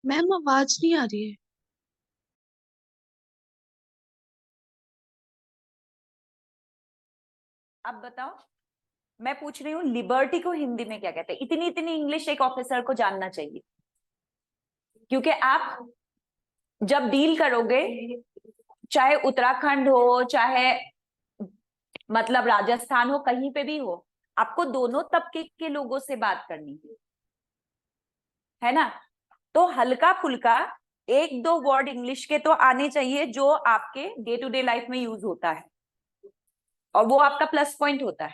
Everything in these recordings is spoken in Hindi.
मैम आवाज नहीं आ रही है। अब बताओ, मैं पूछ रही हूँ लिबर्टी को हिंदी में क्या कहते हैं। इतनी इतनी इंग्लिश एक ऑफिसर को जानना चाहिए, क्योंकि आप जब डील करोगे, चाहे उत्तराखंड हो, चाहे मतलब राजस्थान हो, कहीं पे भी हो, आपको दोनों तबके के लोगों से बात करनी है ना। तो हल्का फुल्का एक दो वर्ड इंग्लिश के तो आने चाहिए जो आपके डे टू डे लाइफ में यूज होता है, और वो आपका प्लस पॉइंट होता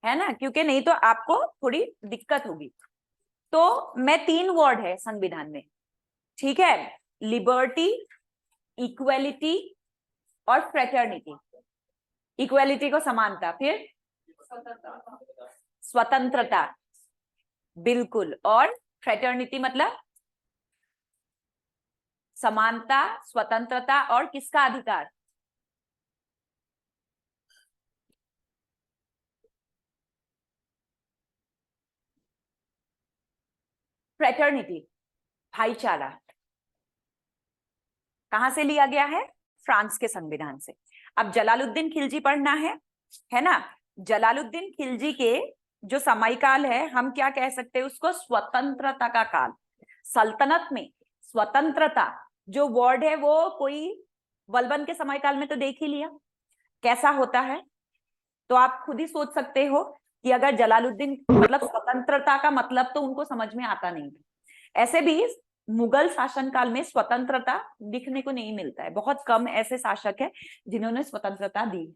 है ना, क्योंकि नहीं तो आपको थोड़ी दिक्कत होगी। तो मैं 3 वर्ड है संविधान में, ठीक है। लिबर्टी, इक्वेलिटी और फ्रेटर्निटी। इक्वेलिटी को समानता, फिर स्वतंत्रता, बिल्कुल। और फ्रेटर्निटी मतलब समानता, स्वतंत्रता और किसका अधिकार? फ्रेटर्निटी, भाईचारा। कहां से लिया गया है? फ्रांस के संविधान से। अब जलालुद्दीन खिलजी पढ़ना है ना। जलालुद्दीन खिलजी के जो समयकाल है, हम क्या कह सकते हैं उसको? स्वतंत्रता का काल। सल्तनत में स्वतंत्रता जो वर्ड है वो कोई बलबन के समयकाल में तो देख ही लिया कैसा होता है। तो आप खुद ही सोच सकते हो कि अगर जलालुद्दीन मतलब स्वतंत्रता का मतलब तो उनको समझ में आता नहीं था। ऐसे भी मुगल शासनकाल में स्वतंत्रता दिखने को नहीं मिलता है, बहुत कम ऐसे शासक है जिन्होंने स्वतंत्रता दी है।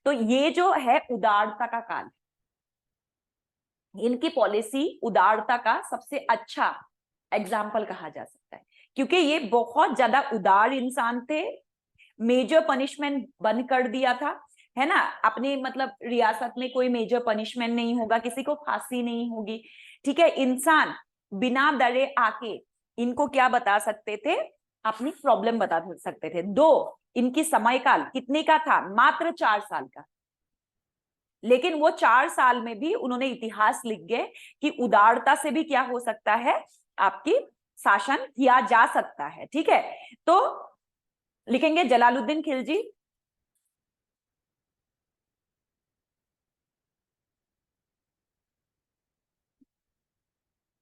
तो ये जो है उदारता का काल, इनकी पॉलिसी उदारता का सबसे अच्छा एग्जाम्पल कहा जा सकता है, क्योंकि ये बहुत ज्यादा उदार इंसान थे। मेजर पनिशमेंट बंद कर दिया था, है ना। अपनी मतलब रियासत में कोई मेजर पनिशमेंट नहीं होगा, किसी को फांसी नहीं होगी, ठीक है। इंसान बिना डरे आके इनको क्या बता सकते थे? अपनी प्रॉब्लम बता सकते थे। दो, इनकी समयकाल कितने का था? मात्र 4 साल का। लेकिन वो 4 साल में भी उन्होंने इतिहास लिख गए कि उदारता से भी क्या हो सकता है, आपकी शासन किया जा सकता है, ठीक है। तो लिखेंगे जलालुद्दीन खिलजी।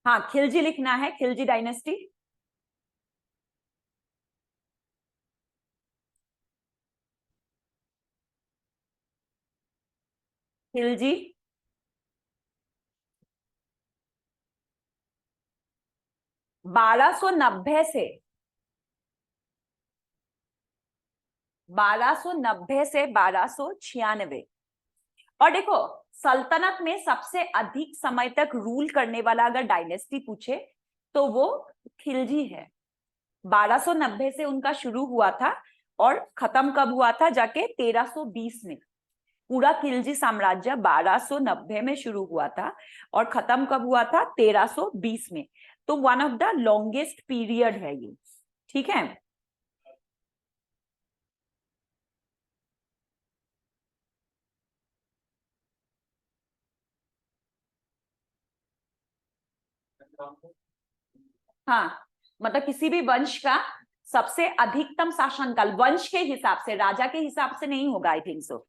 हाँ, खिलजी लिखना है, खिलजी डायनेस्टी। खिलजी 1290 से 1296। और देखो, सल्तनत में सबसे अधिक समय तक रूल करने वाला अगर डायनेस्टी पूछे तो वो खिलजी है। 1290 से उनका शुरू हुआ था, और खत्म कब हुआ था? जाके 1320 में। पूरा खिलजी साम्राज्य 1290 में शुरू हुआ था और खत्म कब हुआ था? 1320 में। तो one of the longest period है ये, ठीक है। हाँ, मतलब किसी भी वंश का सबसे अधिकतम शासनकाल वंश के हिसाब से, राजा के हिसाब से नहीं होगा, आई थिंक सो।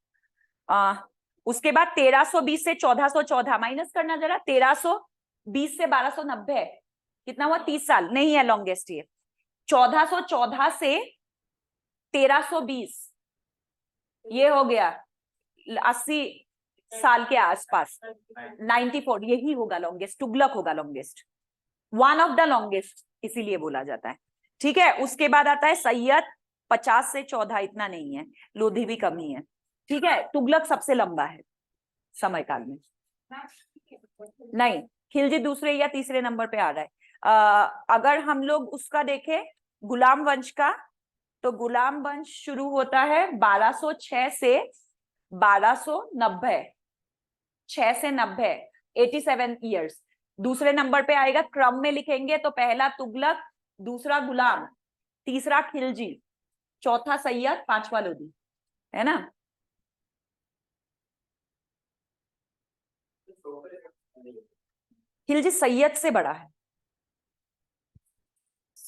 उसके बाद 1320 से 1414 माइनस करना जरा। 1320 से 1290 कितना हुआ? 30 साल नहीं है लॉन्गेस्ट ये। 1414 से 1320 ये हो गया 80 साल के आसपास। 94 यही होगा लॉन्गेस्ट, तुगलक होगा longest, one of the longest इसीलिए बोला जाता है, ठीक है। उसके बाद आता है सैयद, 50 से 14, इतना नहीं है। लोधी भी कम ही है, ठीक है। तुगलक सबसे लंबा है समय काल में। नहीं, खिलजी दूसरे या तीसरे नंबर पे आ रहा है। अगर हम लोग उसका देखें गुलाम वंश का, तो गुलाम वंश शुरू होता है 1206 से 1290। 6 से 90, 87 ईयर्स। दूसरे नंबर पे आएगा, क्रम में लिखेंगे तो पहला तुगलक, दूसरा गुलाम, तीसरा खिलजी, चौथा सैयद, पांचवा लोधी, है ना। खिलजी सैयद से बड़ा है।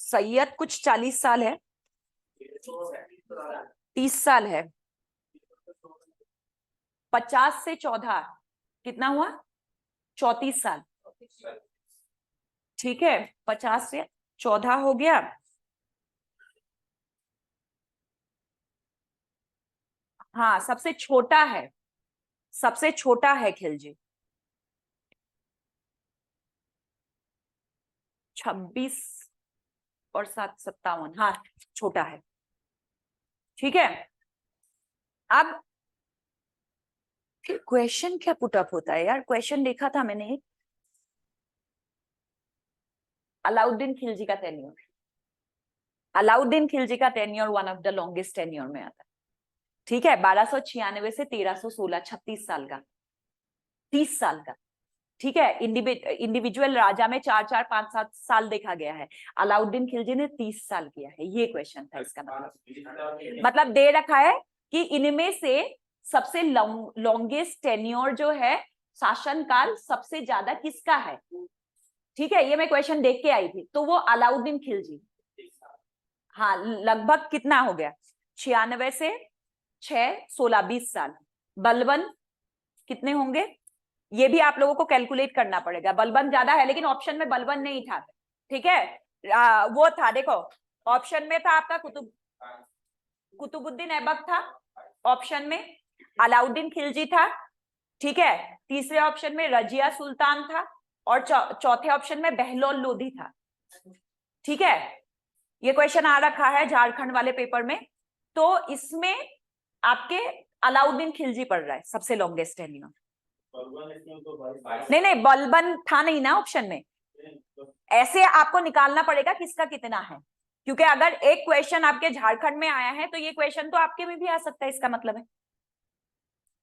सैयद कुछ 40 साल है, 30 साल है, 50 से 14 कितना हुआ? 34 साल। ठीक है, 50 से 14 हो गया। हाँ, सबसे छोटा है, सबसे छोटा है खिलजी। 26 और 7 57, हाँ छोटा है। ठीक है, अब फिर क्वेश्चन क्या पुटअप होता है यार? क्वेश्चन देखा था मैंने, अलाउद्दीन खिलजी का टेन्योर, अलाउद्दीन खिलजी का tenure one of the longest tenure में आता है। ठीक है, 1296 से 1316, 36 साल का, 30 साल का। ठीक है, इंडिविजुअल राजा में 4 4 5 7 साल देखा गया है, अलाउद्दीन खिलजी ने 30 साल किया है। ये क्वेश्चन था इसका मतलब दे रखा है कि इनमें से सबसे लॉन्गेस्ट टेन्योर जो है, शासनकाल सबसे ज्यादा किसका है। ठीक है, ये मैं क्वेश्चन देख के आई थी, तो वो अलाउद्दीन खिलजी। हाँ, लगभग कितना हो गया? 96 से 6 16 20 साल। बलबन कितने होंगे? ये भी आप लोगों को कैलकुलेट करना पड़ेगा। बलबन ज्यादा है, लेकिन ऑप्शन में बलबन नहीं था। ठीक है, वो था, देखो ऑप्शन में था आपका कुतुबुद्दीन ऐबक था, ऑप्शन में अलाउद्दीन खिलजी था। ठीक है, तीसरे ऑप्शन में रजिया सुल्तान था, और चौथे ऑप्शन में बहलोल लोधी था। ठीक है, ये क्वेश्चन आ रखा है झारखंड वाले पेपर में, तो इसमें आपके अलाउद्दीन खिलजी पढ़ रहा है सबसे लॉन्गेस्ट टेन्योर। नहीं नहीं, बलबन था नहीं ना ऑप्शन में। ऐसे आपको निकालना पड़ेगा किसका कितना है, क्योंकि अगर एक क्वेश्चन आपके झारखंड में आया है तो ये क्वेश्चन तो आपके में भी आ सकता है, इसका मतलब है।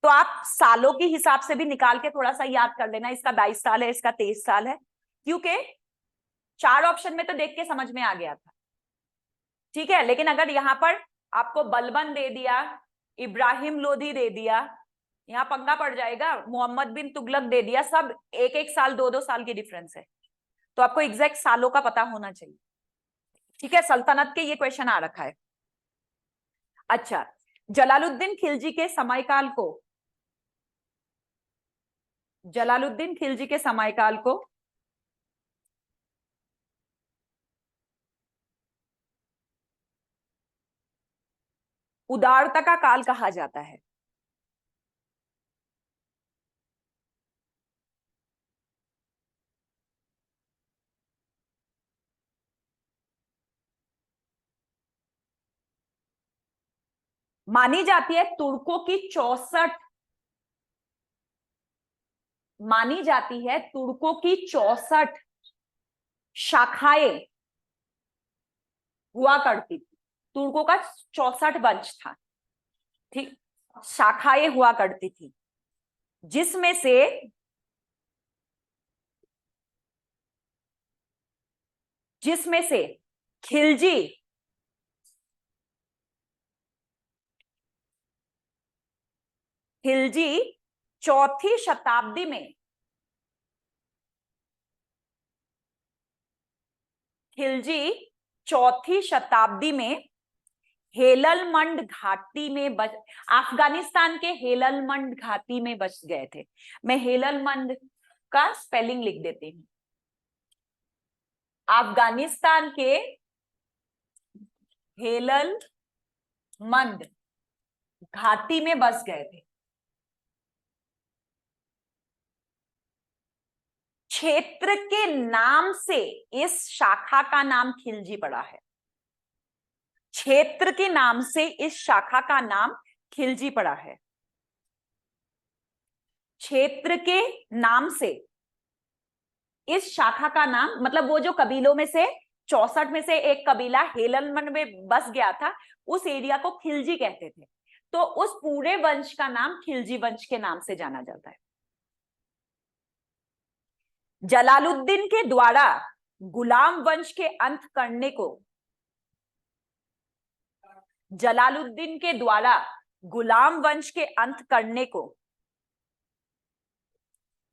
तो आप सालों के हिसाब से भी निकाल के थोड़ा सा याद कर लेना, इसका 22 साल है, इसका 23 साल है, क्योंकि 4 ऑप्शन में तो देख के समझ में आ गया था। ठीक है, लेकिन अगर यहां पर आपको बलबन दे दिया, इब्राहिम लोधी दे दिया, यहाँ पंगा पड़ जाएगा, मोहम्मद बिन तुगलक दे दिया, सब 1 1 साल 2 2 साल की डिफरेंस है, तो आपको एग्जैक्ट सालों का पता होना चाहिए। ठीक है, सल्तनत के ये क्वेश्चन आ रखा है। अच्छा, जलालुद्दीन खिलजी के समयकाल को, जलालुद्दीन खिलजी के समयकाल को उदारता का काल कहा जाता है। मानी जाती है तुर्कों की 64, मानी जाती है तुर्कों की 64 शाखाएं हुआ करती थी। तुर्कों का 64 वंश था, ठीक, शाखाएं हुआ करती थी, जिसमें से जिसमें से खिलजी खिलजी चौथी शताब्दी में, खिलजी चौथी शताब्दी में हेललमंड घाटी में अफगानिस्तान के हेललमंड घाटी में बच गए थे। मैं हेललमंड का स्पेलिंग लिख देती हूँ। अफगानिस्तान के हेललमंद घाटी में बस गए थे। क्षेत्र के नाम से इस शाखा का नाम खिलजी पड़ा है। क्षेत्र के नाम से इस शाखा का नाम खिलजी पड़ा है। क्षेत्र के नाम से इस शाखा का नाम, मतलब वो जो कबीलों में से 64 में से एक कबीला हेललमंड में बस गया था, उस एरिया को खिलजी कहते थे, तो उस पूरे वंश का नाम खिलजी वंश के नाम से जाना जाता है। जलालुद्दीन के द्वारा गुलाम वंश के अंत करने को, जलालुद्दीन के द्वारा गुलाम वंश के अंत करने को,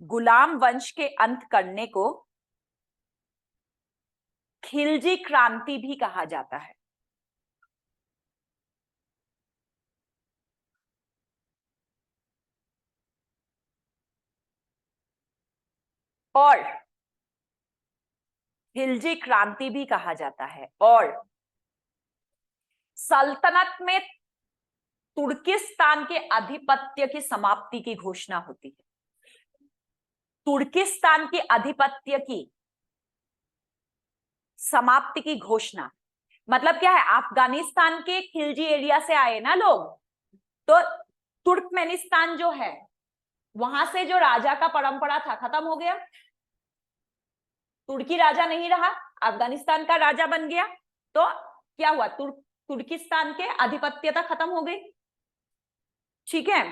गुलाम वंश के अंत करने को खिलजी क्रांति भी कहा जाता है। और खिलजी क्रांति भी कहा जाता है। और सल्तनत में तुर्किस्तान के आधिपत्य की समाप्ति की घोषणा होती है। तुर्किस्तान के आधिपत्य की समाप्ति की घोषणा मतलब क्या है? अफगानिस्तान के खिलजी एरिया से आए ना लोग, तो तुर्कमेनिस्तान जो है वहां से जो राजा का परंपरा था खत्म हो गया। तुर्की राजा नहीं रहा, अफगानिस्तान का राजा बन गया। तो क्या हुआ? तुर्किस्तान के आधिपत्यता खत्म हो गई। ठीक है,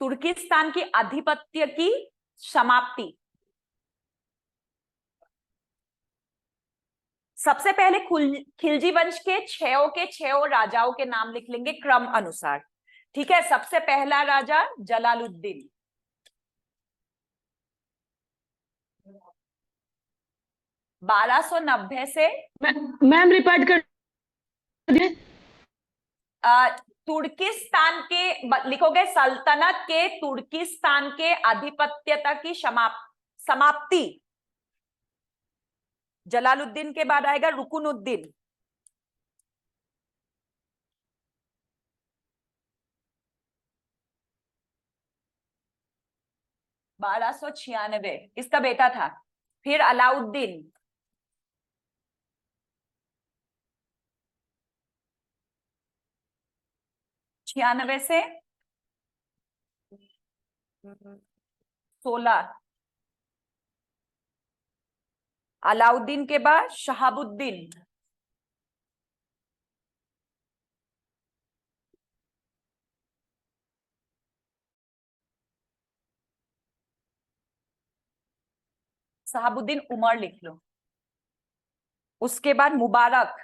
तुर्किस्तान की आधिपत्य की समाप्ति। सबसे पहले खिलजी वंश के छह राजाओं के नाम लिख लेंगे क्रम अनुसार। ठीक है, सबसे पहला राजा जलालुद्दीन। 1290 से मैम रिपीट कर दिए। तुर्किस्तान के लिखोगे सल्तनत के तुर्किस्तान के आधिपत्यता की समाप्ति। जलालुद्दीन के बाद आएगा रुकुनुद्दीन। बारह सौ 96 इसका बेटा था। फिर अलाउद्दीन, छियानवे से 16। अलाउद्दीन के बाद शहाबुद्दीन, शहाबुद्दीन उमर लिख लो। उसके बाद मुबारक,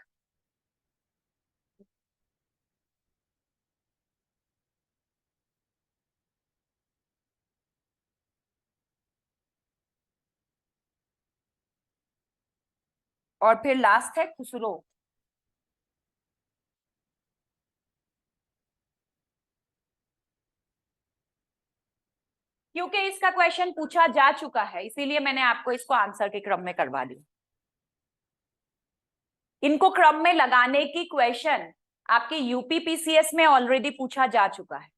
और फिर लास्ट है खुसरो। क्योंकि इसका क्वेश्चन पूछा जा चुका है इसीलिए मैंने आपको इसको आंसर के क्रम में करवा दी। इनको क्रम में लगाने की क्वेश्चन आपके यूपीपीसीएस में ऑलरेडी पूछा जा चुका है।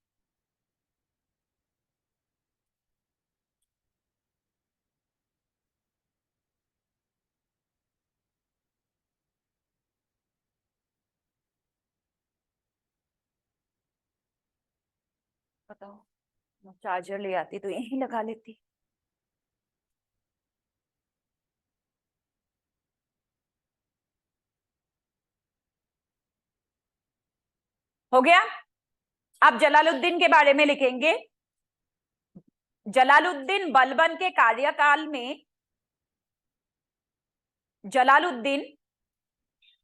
बताओ, मैं चार्जर ले आती तो यहीं लगा लेती। हो गया। अब जलालुद्दीन के बारे में लिखेंगे। जलालुद्दीन बलबन के कार्यकाल में जलालुद्दीन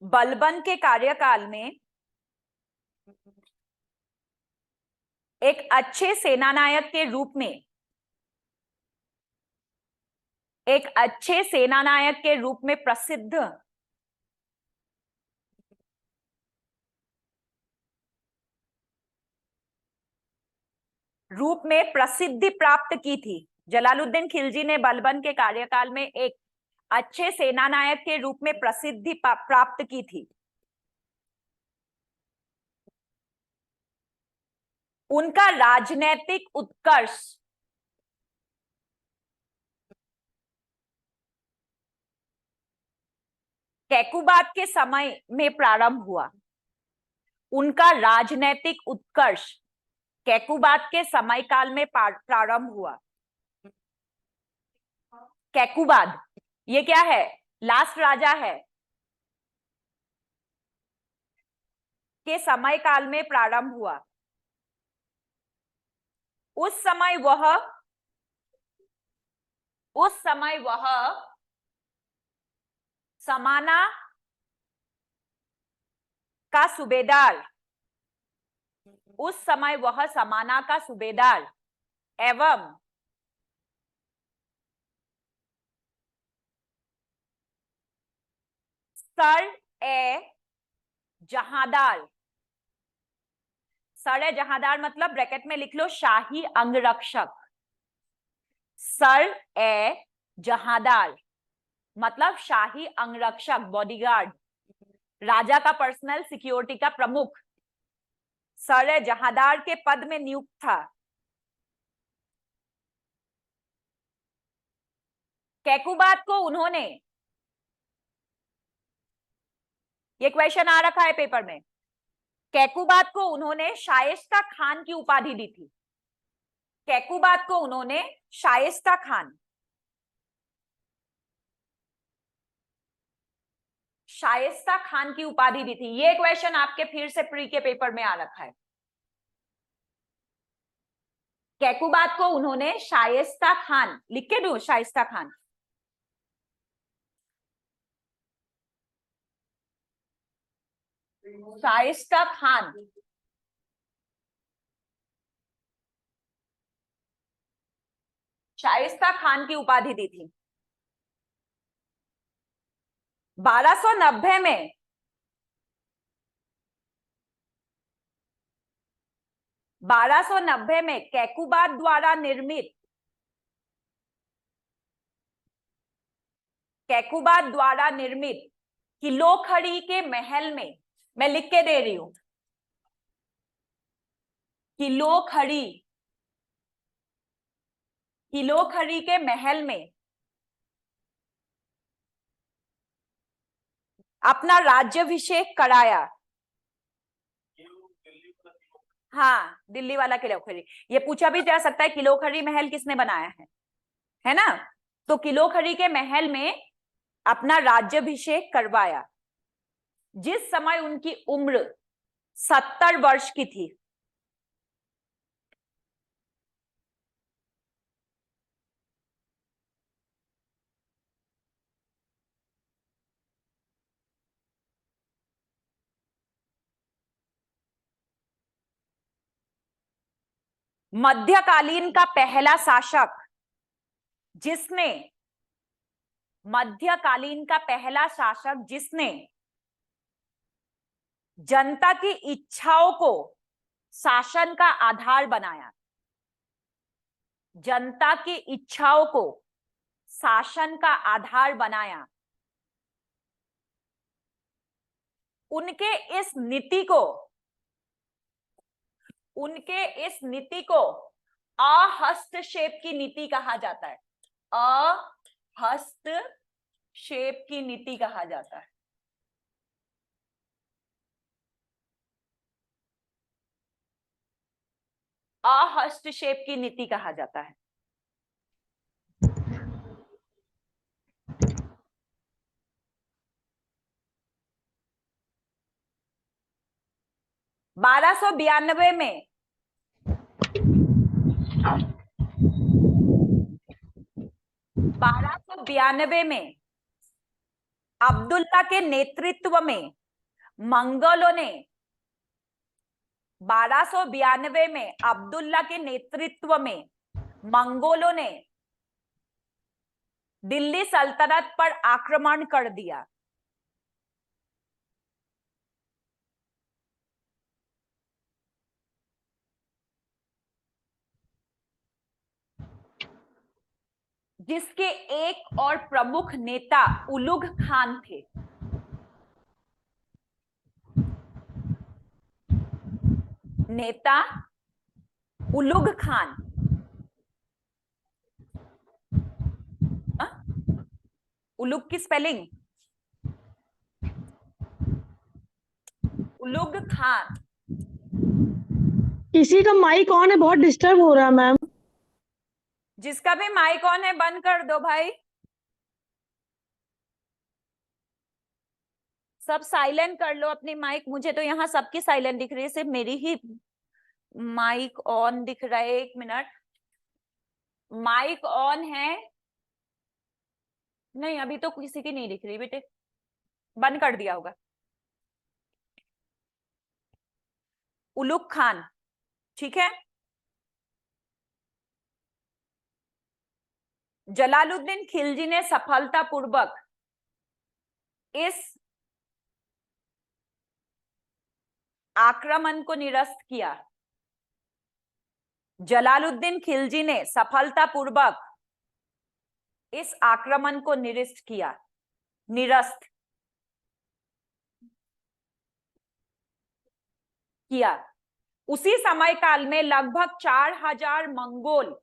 बलबन के कार्यकाल में एक अच्छे सेनानायक के रूप में प्रसिद्ध प्रसिद्धि प्राप्त की थी। जलालुद्दीन खिलजी ने बलबन के कार्यकाल में एक अच्छे सेनानायक के रूप में प्रसिद्धि प्राप्त की थी। उनका राजनैतिक उत्कर्ष कैकुबाद के समय में प्रारंभ हुआ। उनका राजनैतिक उत्कर्ष कैकुबाद के समय काल में प्रारंभ हुआ। कैकुबाद ये क्या है? लास्ट राजा है, के समय काल में प्रारंभ हुआ। उस समय वह समाना का सूबेदार एवं सर ए जहांदार। सर ए जहांदार मतलब ब्रैकेट में लिख लो शाही अंगरक्षक। सर ए जहांदार मतलब शाही अंगरक्षक, बॉडीगार्ड, राजा का पर्सनल सिक्योरिटी का प्रमुख सर ए जहांदार के पद में नियुक्त था। कैकुबाद को उन्होंने, ये क्वेश्चन आ रखा है पेपर में, कैकुबाद को उन्होंने शाइस्ता खान की उपाधि दी थी। कैकुबाद को उन्होंने शाइस्ता खान, शाइस्ता खान की उपाधि दी थी। ये क्वेश्चन आपके फिर से प्री के पेपर में आ रखा है। कैकुबाद को उन्होंने शाइस्ता खान, लिख के दो शाइस्ता खान, शाइस्ता खान, शाइस्ता खान की उपाधि दी थी। 1290 में 1290 में कैकुबाद द्वारा निर्मित, कैकुबाद द्वारा निर्मित किलोखड़ी के महल में, मैं लिख के दे रही हूं, किलोखड़ी, किलोखड़ी के महल में अपना राज्याभिषेक कराया। हाँ, दिल्ली वाला किलोखड़ी। ये पूछा भी जा सकता है किलोखड़ी महल किसने बनाया है ना? तो किलोखड़ी के महल में अपना राज्याभिषेक करवाया जिस समय उनकी उम्र 70 वर्ष की थी। मध्यकालीन का पहला शासक जिसने, मध्यकालीन का पहला शासक जिसने जनता की इच्छाओं को शासन का आधार बनाया, जनता की इच्छाओं को शासन का आधार बनाया, उनके इस नीति को, उनके इस नीति को अहस्तक्षेप की नीति कहा जाता है। अहस्तक्षेप की नीति कहा जाता है। अहस्तक्षेप की नीति कहा जाता है। बारह सौ बयानबे में 1292 में अब्दुल्ला के नेतृत्व में मंगोलों ने, 1292 में अब्दुल्ला के नेतृत्व में मंगोलों ने दिल्ली सल्तनत पर आक्रमण कर दिया। जिसके एक और प्रमुख नेता उलुग खान थे। नेता उलुग खान, उलुग की स्पेलिंग उलुग खान। किसी का माइक ऑन है, बहुत डिस्टर्ब हो रहा है मैम। जिसका भी माइक ऑन है बंद कर दो भाई, सब साइलेंट कर लो अपनी माइक। मुझे तो यहाँ सबकी साइलेंट दिख रही है, सिर्फ मेरी ही माइक ऑन दिख रहा है। एक मिनट, माइक ऑन है? नहीं, अभी तो किसी की नहीं दिख रही बेटे, बंद कर दिया होगा। उलुग खान, ठीक है। जलालुद्दीन खिलजी ने सफलतापूर्वक इस आक्रमण को निरस्त किया? जलालुद्दीन खिलजी ने सफलतापूर्वक इस आक्रमण को निरस्त किया। उसी समय काल में लगभग 4,000 मंगोल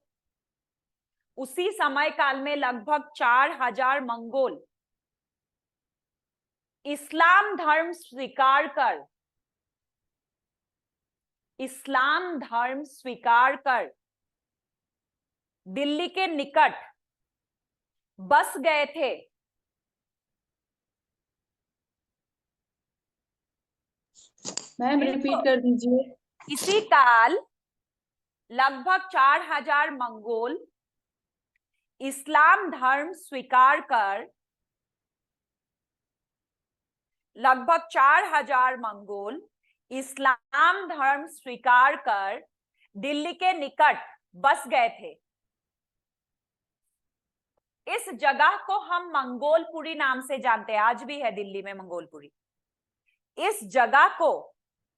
इस्लाम धर्म स्वीकार कर दिल्ली के निकट बस गए थे। मैम रिपीट कर दीजिए। इसी काल लगभग 4,000 मंगोल इस्लाम धर्म स्वीकार कर दिल्ली के निकट बस गए थे। इस जगह को हम मंगोलपुरी नाम से जानते हैं, आज भी है दिल्ली में मंगोलपुरी। इस जगह को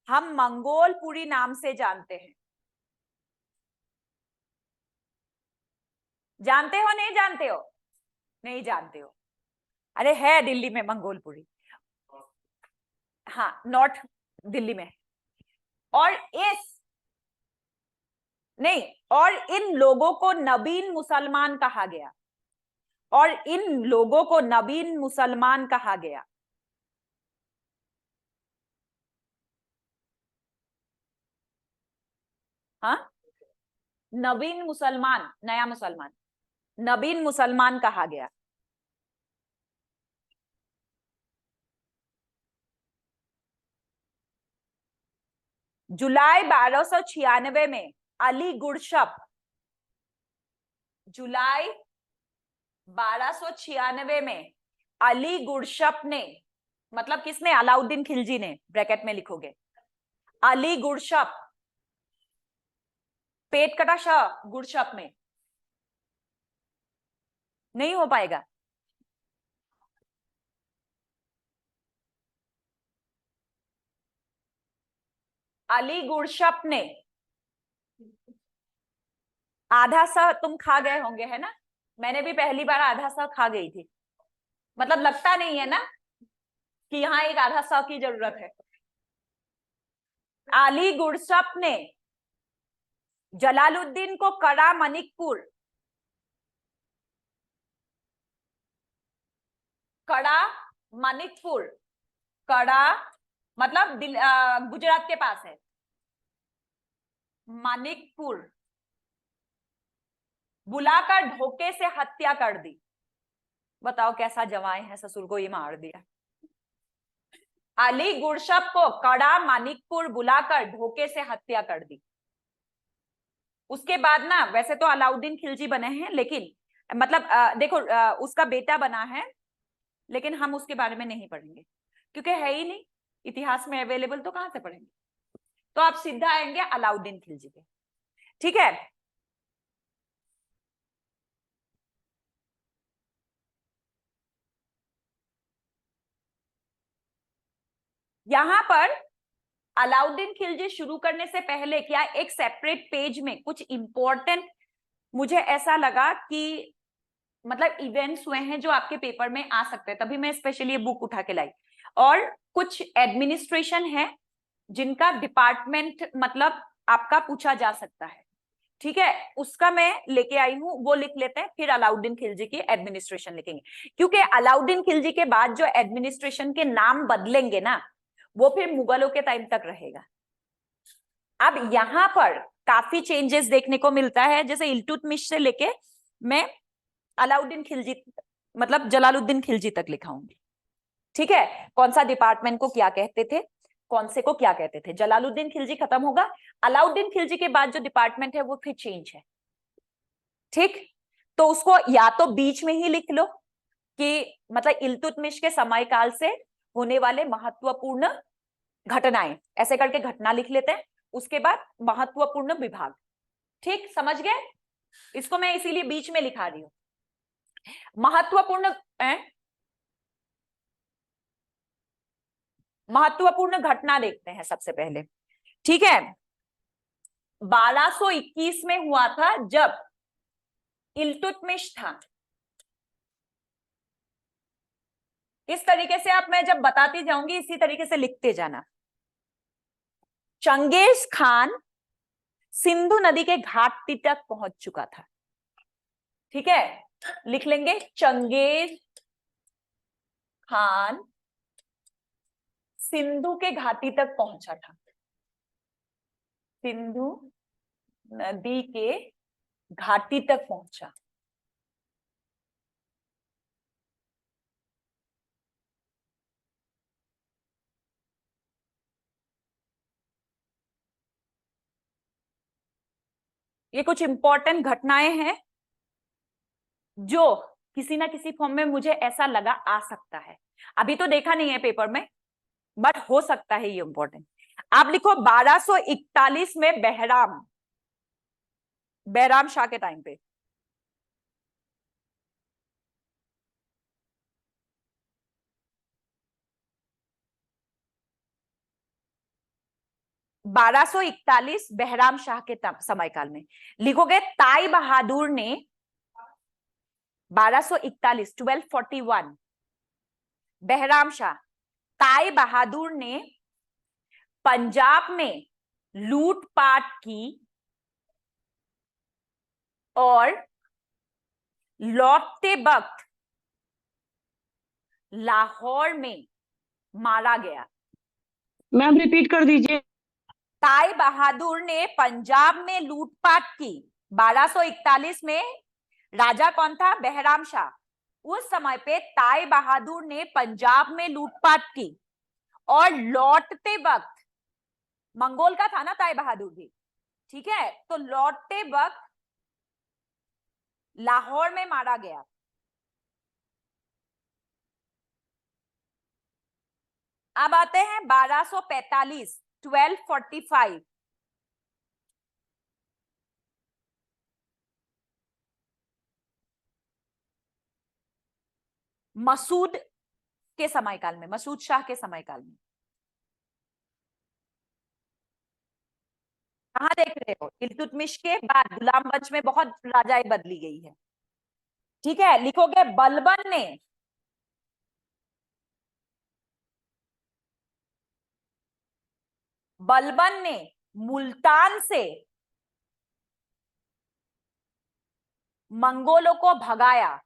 हम मंगोलपुरी नाम से जानते हैं। जानते हो नहीं जानते हो? नहीं जानते हो? अरे है दिल्ली में मंगोलपुरी, हाँ नॉर्थ दिल्ली में। और इन लोगों को नवीन मुसलमान कहा गया। हाँ, नवीन मुसलमान, नया मुसलमान, नवीन मुसलमान कहा गया। जुलाई 1296 में अली गुरशप, जुलाई 1296 में अली गुरशप ने, मतलब किसने? अलाउद्दीन खिलजी ने, ब्रैकेट में लिखोगे अली गुरशप, पेट कटा शाह गुरशप में, नहीं हो पाएगा। अली गुरशप ने, आधा सा तुम खा गए होंगे है ना? मैंने भी पहली बार आधा सा खा गई थी, मतलब लगता नहीं है ना कि यहाँ एक आधा सा की जरूरत है। अली गुरशप ने जलालुद्दीन को कड़ा मणिकपुर, कड़ा मतलब गुजरात के पास है, मणिकपुर बुलाकर धोखे से हत्या कर दी। बताओ कैसा जवाई है, ससुर को ही मार दिया। अली गुरशप को कड़ा मणिकपुर बुलाकर धोखे से हत्या कर दी। उसके बाद ना, वैसे तो अलाउद्दीन खिलजी बने हैं, लेकिन मतलब देखो उसका बेटा बना है, लेकिन हम उसके बारे में नहीं पढ़ेंगे क्योंकि है ही नहीं इतिहास में अवेलेबल, तो कहां से पढ़ेंगे। तो आप सीधा आएंगे अलाउद्दीन खिलजी पे, ठीक है। यहां पर अलाउद्दीन खिलजी शुरू करने से पहले क्या एक सेपरेट पेज में कुछ इंपॉर्टेंट, मुझे ऐसा लगा कि मतलब इवेंट्स हुए हैं जो आपके पेपर में आ सकते हैं, तभी मैं स्पेशली ये बुक उठा के लाई। और कुछ एडमिनिस्ट्रेशन है जिनका डिपार्टमेंट मतलब आपका पूछा जा सकता है, ठीक है, उसका मैं लेके आई हूं, वो लिख लेते हैं, फिर अलाउद्दीन खिलजी की एडमिनिस्ट्रेशन लिखेंगे। क्योंकि अलाउद्दीन खिलजी के बाद जो एडमिनिस्ट्रेशन के नाम बदलेंगे ना, वो फिर मुगलों के टाइम तक रहेगा। अब यहां पर काफी चेंजेस देखने को मिलता है, जैसे इल्तुतमिश से लेके मैं अलाउद्दीन खिलजी मतलब जलालुद्दीन खिलजी तक लिखाऊंगी, ठीक है। कौन सा डिपार्टमेंट को क्या कहते थे, कौन से को क्या कहते थे। जलालुद्दीन खिलजी खत्म होगा, अलाउद्दीन खिलजी के बाद जो डिपार्टमेंट है वो फिर चेंज है, ठीक। तो उसको या तो बीच में ही लिख लो कि मतलब इल्तुतमिश के समय काल से होने वाले महत्वपूर्ण घटनाएं, ऐसे करके घटना लिख लेते हैं, उसके बाद महत्वपूर्ण विभाग, ठीक, समझ गए। इसको मैं इसीलिए बीच में लिखा रही हूं। महत्वपूर्ण महत्वपूर्ण घटना देखते हैं सबसे पहले, ठीक है। 1221 में हुआ था जब इल्तुतमिश था। इस तरीके से आप, मैं जब बताती जाऊंगी इसी तरीके से लिखते जाना। चंगेज खान सिंधु नदी के घाटी तक पहुंच चुका था, ठीक है। लिख लेंगे, चंगेज खान सिंधु के घाटी तक पहुंचा था, सिंधु नदी के घाटी तक पहुंचा। ये कुछ इंपॉर्टेंट घटनाएं हैं जो किसी ना किसी फॉर्म में मुझे ऐसा लगा आ सकता है, अभी तो देखा नहीं है पेपर में, बट हो सकता है ये इंपॉर्टेंट। आप लिखो 1241 में बहराम शाह के टाइम पे। बारह सौ इकतालीस बहराम शाह के समय काल में लिखोगे। ताई बहादुर ने 1241 1241 बहराम शाह, ताई बहादुर ने पंजाब में लूटपाट की और लौटते वक्त लाहौर में मारा गया। मैम रिपीट कर दीजिए। ताई बहादुर ने पंजाब में लूटपाट की। 1241 में राजा कौन था? बहराम शाह। उस समय पे ताई बहादुर ने पंजाब में लूटपाट की और लौटते वक्त, मंगोल का था ना ताई बहादुर भी, ठीक है, तो लौटते वक्त लाहौर में मारा गया। अब आते हैं 1245 1245 मसूद के समयकाल में, मसूद शाह के समयकाल में। कहां देख रहे हो? इल्तुतमिश के बाद गुलाम वंश में बहुत राजाएं बदली गई है, ठीक है। लिखोगे बलबन ने मुल्तान से मंगोलों को भगाया।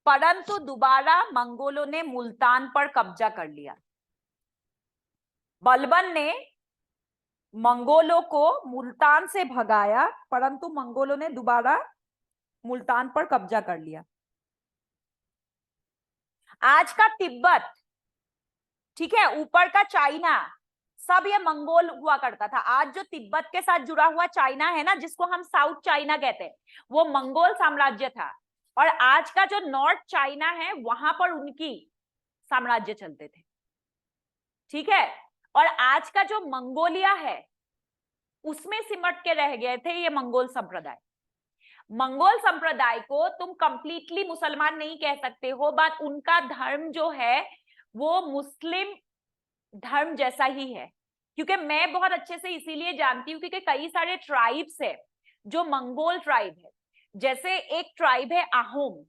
परंतु दोबारा मंगोलों ने मुल्तान पर कब्जा कर लिया। बलबन ने मंगोलों को मुल्तान से भगाया, परंतु मंगोलों ने दोबारा मुल्तान पर कब्जा कर लिया। आज का तिब्बत, ठीक है, ऊपर का चाइना, सब ये मंगोल हुआ करता था। आज जो तिब्बत के साथ जुड़ा हुआ चाइना है ना, जिसको हम साउथ चाइना कहते हैं, वो मंगोल साम्राज्य था। और आज का जो नॉर्थ चाइना है, वहां पर उनकी साम्राज्य चलते थे, ठीक है। और आज का जो मंगोलिया है, उसमें सिमट के रह गए थे ये मंगोल संप्रदाय। मंगोल संप्रदाय को तुम कंप्लीटली मुसलमान नहीं कह सकते हो, बट उनका धर्म जो है वो मुस्लिम धर्म जैसा ही है। क्योंकि मैं बहुत अच्छे से इसीलिए जानती हूँ क्योंकि कई सारे ट्राइब्स है जो मंगोल ट्राइब है। जैसे एक ट्राइब है अहोम।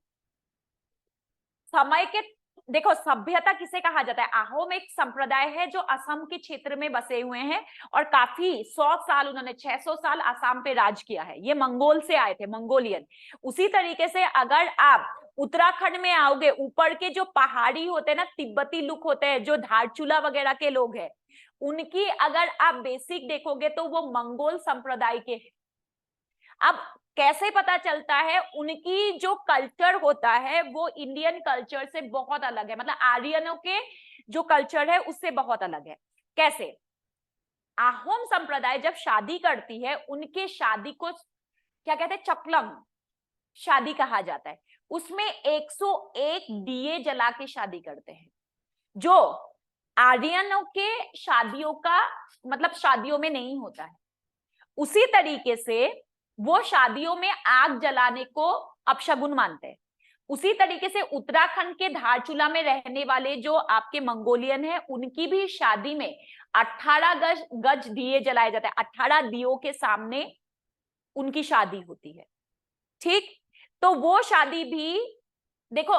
समय के, देखो सभ्यता किसे कहा जाता है? अहोम एक संप्रदाय है जो असम के क्षेत्र में बसे हुए हैं और काफी 100 साल, उन्होंने 600 साल असम पे राज किया है। ये मंगोल से आए थे, मंगोलियन। उसी तरीके से अगर आप उत्तराखंड में आओगे, ऊपर के जो पहाड़ी होते हैं ना, तिब्बती लुक होते हैं, जो धारचूला वगैरह के लोग हैं, उनकी अगर आप बेसिक देखोगे तो वो मंगोल संप्रदाय के हैं। अब कैसे पता चलता है? उनकी जो कल्चर होता है वो इंडियन कल्चर से बहुत अलग है, मतलब आर्यनों के जो कल्चर है उससे बहुत अलग है। कैसे? अहोम संप्रदाय जब शादी करती है, उनके शादी को क्या कहते हैं? चपलंग शादी कहा जाता है। उसमें 101 दिए जला के शादी करते हैं, जो आर्यनों के शादियों का मतलब शादियों में नहीं होता है। उसी तरीके से वो शादियों में आग जलाने को अपशगुन मानते हैं। उसी तरीके से उत्तराखंड के धारचूला में रहने वाले जो आपके मंगोलियन है, उनकी भी शादी में 18 गज दिए जलाए जाते हैं। 18 दियों के सामने उनकी शादी होती है। ठीक, तो वो शादी भी देखो,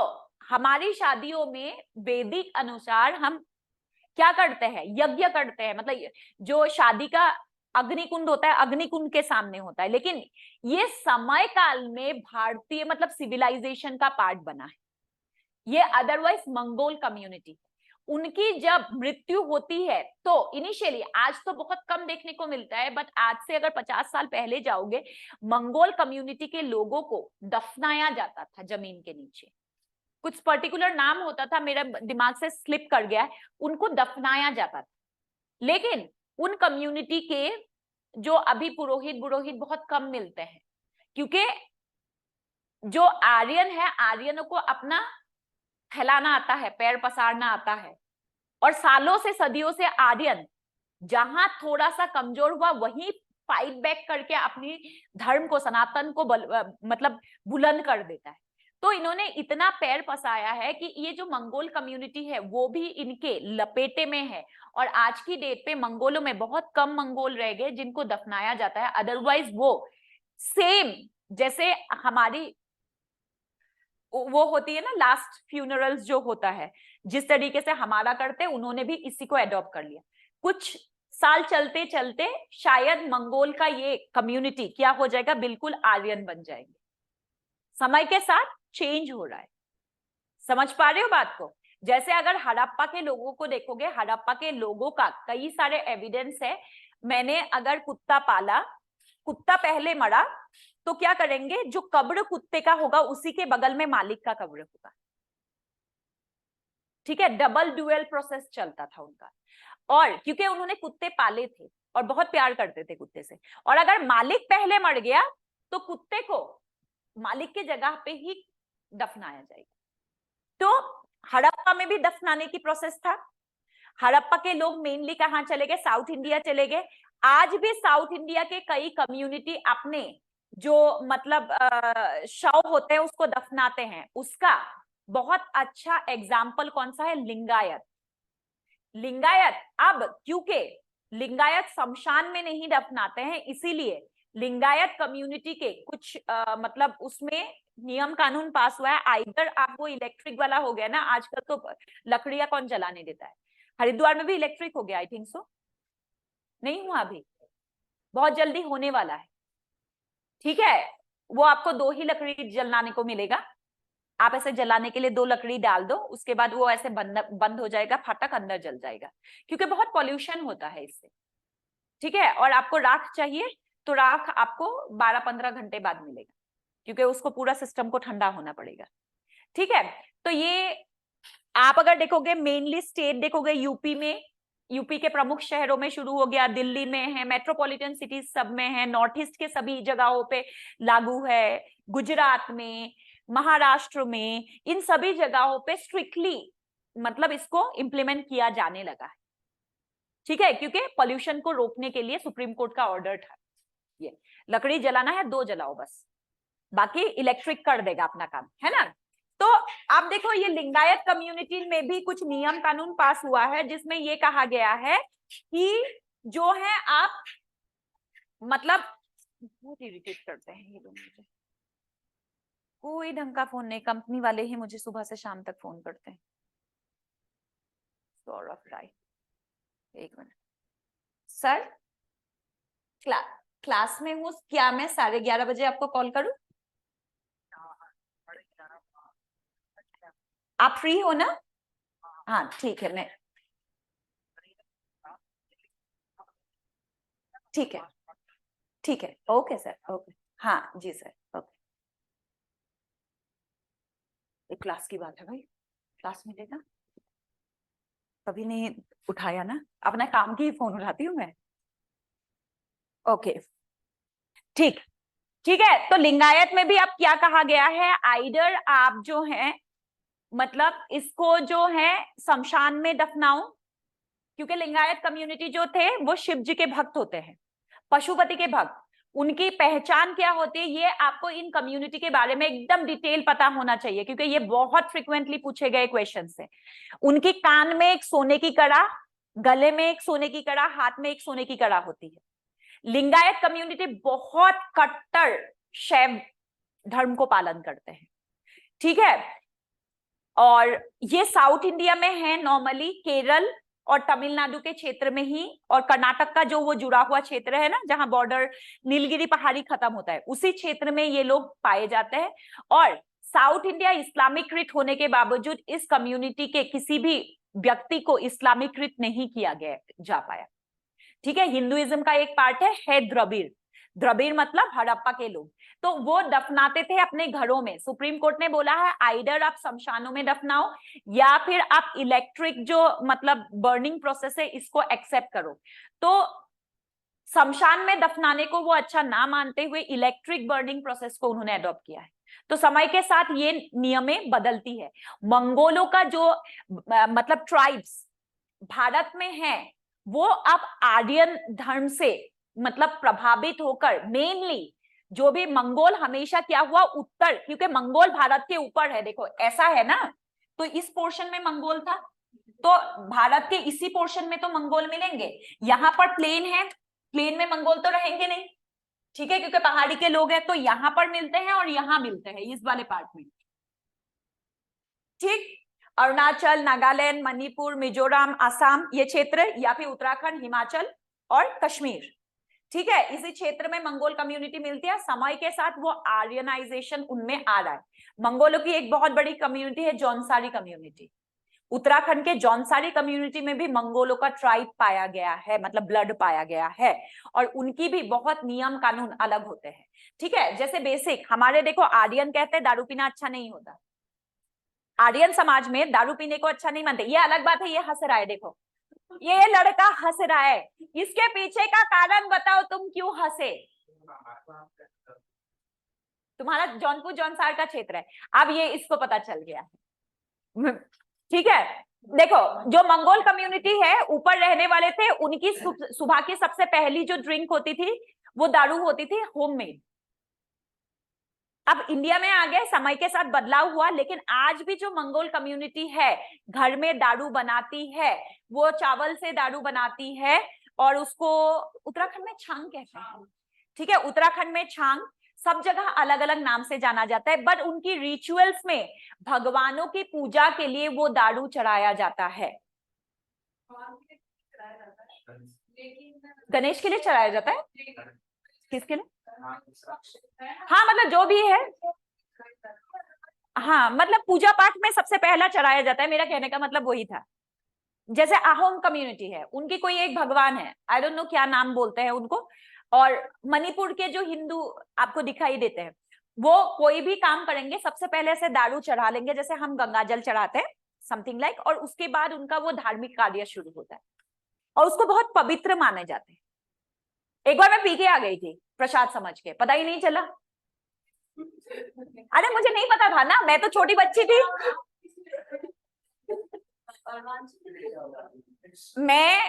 हमारी शादियों में वैदिक अनुसार हम क्या करते हैं, यज्ञ करते हैं, मतलब जो शादी का अग्निकुंड होता है, अग्निकुंड के सामने होता है। लेकिन ये समय काल में भारतीय मतलब सिविलाइजेशन का पार्ट बना है। ये अदरवाइज मंगोल कम्युनिटी, उनकी जब मृत्यु होती है तो इनिशियली, आज तो बहुत कम देखने को मिलता है, बट आज से अगर 50 साल पहले जाओगे, मंगोल कम्युनिटी के लोगों को दफनाया जाता था जमीन के नीचे। कुछ पर्टिकुलर नाम होता था, मेरा दिमाग से स्लिप कर गया है, उनको दफनाया जाता था। लेकिन उन कम्युनिटी के जो अभी पुरोहित बहुत कम मिलते हैं, क्योंकि जो आर्यन है, आर्यनों को अपना फैलाना आता है, पैर पसारना आता है, और सालों से सदियों से आर्यन जहां थोड़ा सा कमजोर हुआ वहीं फाइट बैक करके अपनी धर्म को, सनातन को मतलब बुलंद कर देता है। तो इन्होंने इतना पैर पसाया है कि ये जो मंगोल कम्युनिटी है वो भी इनके लपेटे में है। और आज की डेट पे मंगोलों में बहुत कम मंगोल रह गए जिनको दफनाया जाता है, अदरवाइज वो सेम जैसे हमारी वो होती है ना लास्ट फ्यूनरल्स जो होता है, जिस तरीके से हमारा करते हैं, उन्होंने भी इसी को अडॉप्ट कर लिया। कुछ साल चलते चलते शायद मंगोल का ये कम्युनिटी क्या हो जाएगा, बिल्कुल आर्यन बन जाएंगे। समय के साथ चेंज हो रहा है, समझ पा रहे हो बात को? जैसे अगर हड़प्पा के लोगों को देखोगे, हड़प्पा के लोगों का कई सारे एविडेंस है। मैंने अगर कुत्ता पाला, कुत्ता पहले मरा, तो क्या करेंगे, जो कब्र कुत्ते का होगा उसी के बगल में मालिक का कब्र होगा। ठीक है, डबल ड्यूअल प्रोसेस चलता था उनका। और क्योंकि उन्होंने कुत्ते पाले थे और बहुत प्यार करते थे कुत्ते से, और अगर मालिक पहले मर गया तो कुत्ते को मालिक के जगह पे ही दफनाया जाएगा। तो हड़प्पा में भी दफनाने की प्रोसेस था। हड़प्पा के लोग मेनली कहां चले गए, साउथ इंडिया चले गए। आज भी साउथ इंडिया के कई कम्युनिटी अपने जो मतलब शव होते हैं उसको दफनाते हैं। उसका बहुत अच्छा एग्जाम्पल कौन सा है, लिंगायत। लिंगायत अब क्योंकि लिंगायत शमशान में नहीं दफनाते हैं, इसीलिए लिंगायत कम्युनिटी के कुछ मतलब उसमें नियम कानून पास हुआ है। आइदर आप वो इलेक्ट्रिक वाला हो गया ना, आजकल तो लकड़ियां कौन जलाने देता है। हरिद्वार में भी इलेक्ट्रिक हो गया, आई थिंक सो, नहीं हुआ अभी, बहुत जल्दी होने वाला है। ठीक है, वो आपको 2 ही लकड़ी जलाने को मिलेगा। आप ऐसे जलाने के लिए 2 लकड़ी डाल दो, उसके बाद वो ऐसे बंद हो जाएगा, फाटक अंदर जल जाएगा, क्योंकि बहुत पॉल्यूशन होता है इससे। ठीक है, और आपको राख चाहिए तो राख आपको 12-15 घंटे बाद मिलेगा, क्योंकि उसको पूरा सिस्टम को ठंडा होना पड़ेगा। ठीक है, तो ये आप अगर देखोगे मेनली स्टेट देखोगे, यूपी में, यूपी के प्रमुख शहरों में शुरू हो गया, दिल्ली में है, मेट्रोपॉलिटन सिटीज सब में है, नॉर्थ ईस्ट के सभी जगहों पे लागू है, गुजरात में, महाराष्ट्र में, इन सभी जगहों पे स्ट्रिक्टली मतलब इसको इंप्लीमेंट किया जाने लगा है। ठीक है, क्योंकि पॉल्यूशन को रोकने के लिए सुप्रीम कोर्ट का ऑर्डर था। ये लकड़ी जलाना है 2 जलाओ बस, बाकी इलेक्ट्रिक कर देगा अपना काम, है ना। तो आप देखो, ये लिंगायत कम्युनिटी में भी कुछ नियम कानून पास हुआ है जिसमें ये कहा गया है कि जो है आप मतलब, बहुत इरिटेट करते हैं ये लोग मुझे, कोई ढंग का फोन नहीं, कंपनी वाले ही मुझे सुबह से शाम तक फोन करते हैं। सौरभ राय, एक मिनट सर, क्लास में हूँ क्या, मैं 11:30 बजे आपको कॉल करूं? आप फ्री हो ना? हाँ ठीक है, मैं ठीक है, ठीक है, ओके सर, ओके, हाँ जी सर, ओके। एक क्लास की बात है भाई, क्लास में लेना कभी नहीं उठाया ना, अपना काम की फोन उठाती हूँ मैं। ओके, ठीक, ठीक है। तो लिंगायत में भी अब क्या कहा गया है, आइडर आप जो है मतलब इसको जो है शमशान में दफनाओ, क्योंकि लिंगायत कम्युनिटी जो थे वो शिव जी के भक्त होते हैं, पशुपति के भक्त। उनकी पहचान क्या होती है, ये आपको इन कम्युनिटी के बारे में एकदम डिटेल पता होना चाहिए, क्योंकि ये बहुत फ्रिक्वेंटली पूछे गए क्वेश्चन है। उनके कान में एक सोने की कड़ा, गले में एक सोने की कड़ा, हाथ में एक सोने की कड़ा होती है। लिंगायत कम्युनिटी बहुत कट्टर शैव धर्म को पालन करते हैं, ठीक है। और ये साउथ इंडिया में है नॉर्मली, केरल और तमिलनाडु के क्षेत्र में ही, और कर्नाटक का जो वो जुड़ा हुआ क्षेत्र है ना, जहां बॉर्डर नीलगिरी पहाड़ी खत्म होता है, उसी क्षेत्र में ये लोग पाए जाते हैं। और साउथ इंडिया इस्लामीकृत होने के बावजूद इस कम्युनिटी के किसी भी व्यक्ति को इस्लामीकृत नहीं किया गया जा पाया, ठीक है। हिंदुइज्म का एक पार्ट है द्रविड़। द्रविड़ मतलब हड़प्पा के लोग, तो वो दफनाते थे अपने घरों में। सुप्रीम कोर्ट ने बोला है आइडर आप शमशानों में दफनाओ या फिर आप इलेक्ट्रिक जो मतलब बर्निंग प्रोसेस है इसको एक्सेप्ट करो। तो शमशान में दफनाने को वो अच्छा ना मानते हुए इलेक्ट्रिक बर्निंग प्रोसेस को उन्होंने अडॉप्ट किया है। तो समय के साथ ये नियमें बदलती है। मंगोलों का जो मतलब ट्राइब्स भारत में है, वो अब आर्यन धर्म से मतलब प्रभावित होकर, मेनली जो भी मंगोल हमेशा क्या हुआ उत्तर, क्योंकि मंगोल भारत के ऊपर है, देखो ऐसा है ना, तो इस पोर्शन में मंगोल था, तो भारत के इसी पोर्शन में तो मंगोल मिलेंगे। यहाँ पर प्लेन है, प्लेन में मंगोल तो रहेंगे नहीं, ठीक है, क्योंकि पहाड़ी के लोग हैं, तो यहाँ पर मिलते हैं और यहाँ मिलते हैं इस वाले पार्ट में, ठीक। अरुणाचल, नागालैंड, मणिपुर, मिजोरम, असम ये क्षेत्र, या फिर उत्तराखंड, हिमाचल और कश्मीर, ठीक है, इसी क्षेत्र में मंगोल कम्युनिटी मिलती है। समय के साथ वो आर्यनाइजेशन उनमें आ रहा है। मंगोलों की एक बहुत बड़ी कम्युनिटी है जौनसारी कम्युनिटी। उत्तराखंड के जौनसारी कम्युनिटी में भी मंगोलों का ट्राइब पाया गया है, मतलब ब्लड पाया गया है, और उनकी भी बहुत नियम कानून अलग होते हैं, ठीक है। जैसे बेसिक हमारे देखो, आर्यन कहते हैं दारू पीना अच्छा नहीं होता, आर्यन समाज में दारू पीने को अच्छा नहीं मानते। ये अलग बात है, ये हंस रहा है, देखो ये लड़का हंस रहा है, इसके पीछे का कारण बताओ, तुम क्यों हंसे? तुम्हारा जौनपुर जौनसार का क्षेत्र है, अब ये इसको पता चल गया है, ठीक है। देखो जो मंगोल कम्युनिटी है ऊपर रहने वाले थे, उनकी सुबह की सबसे पहली जो ड्रिंक होती थी वो दारू होती थी होममेड। अब इंडिया में आ गए, समय के साथ बदलाव हुआ, लेकिन आज भी जो मंगोल कम्युनिटी है घर में दारू बनाती है, वो चावल से दारू बनाती है, और उसको उत्तराखंड में छांग कहते हैं, ठीक है। उत्तराखंड में छांग, सब जगह अलग अलग नाम से जाना जाता है, बट उनकी रिचुअल्स में भगवानों की पूजा के लिए वो दारू चढ़ाया जाता है। गणेश के लिए चढ़ाया जाता है, किसके लिए? हाँ मतलब जो भी है, हाँ मतलब पूजा पाठ में सबसे पहला चढ़ाया जाता है, मेरा कहने का मतलब वही था। जैसे अहोम कम्युनिटी है, उनकी कोई एक भगवान है, आई डोंट नो क्या नाम बोलते हैं उनको। और मणिपुर के जो हिंदू आपको दिखाई देते हैं, वो कोई भी काम करेंगे सबसे पहले से दारू चढ़ा लेंगे, जैसे हम गंगा जल चढ़ाते हैं समथिंग लाइक, और उसके बाद उनका वो धार्मिक कार्य शुरू होता है, और उसको बहुत पवित्र माने जाते हैं। एक बार मैं पी के आ गई थी प्रसाद समझ के, पता ही नहीं चला। अरे मुझे नहीं पता था ना, मैं तो छोटी बच्ची थी।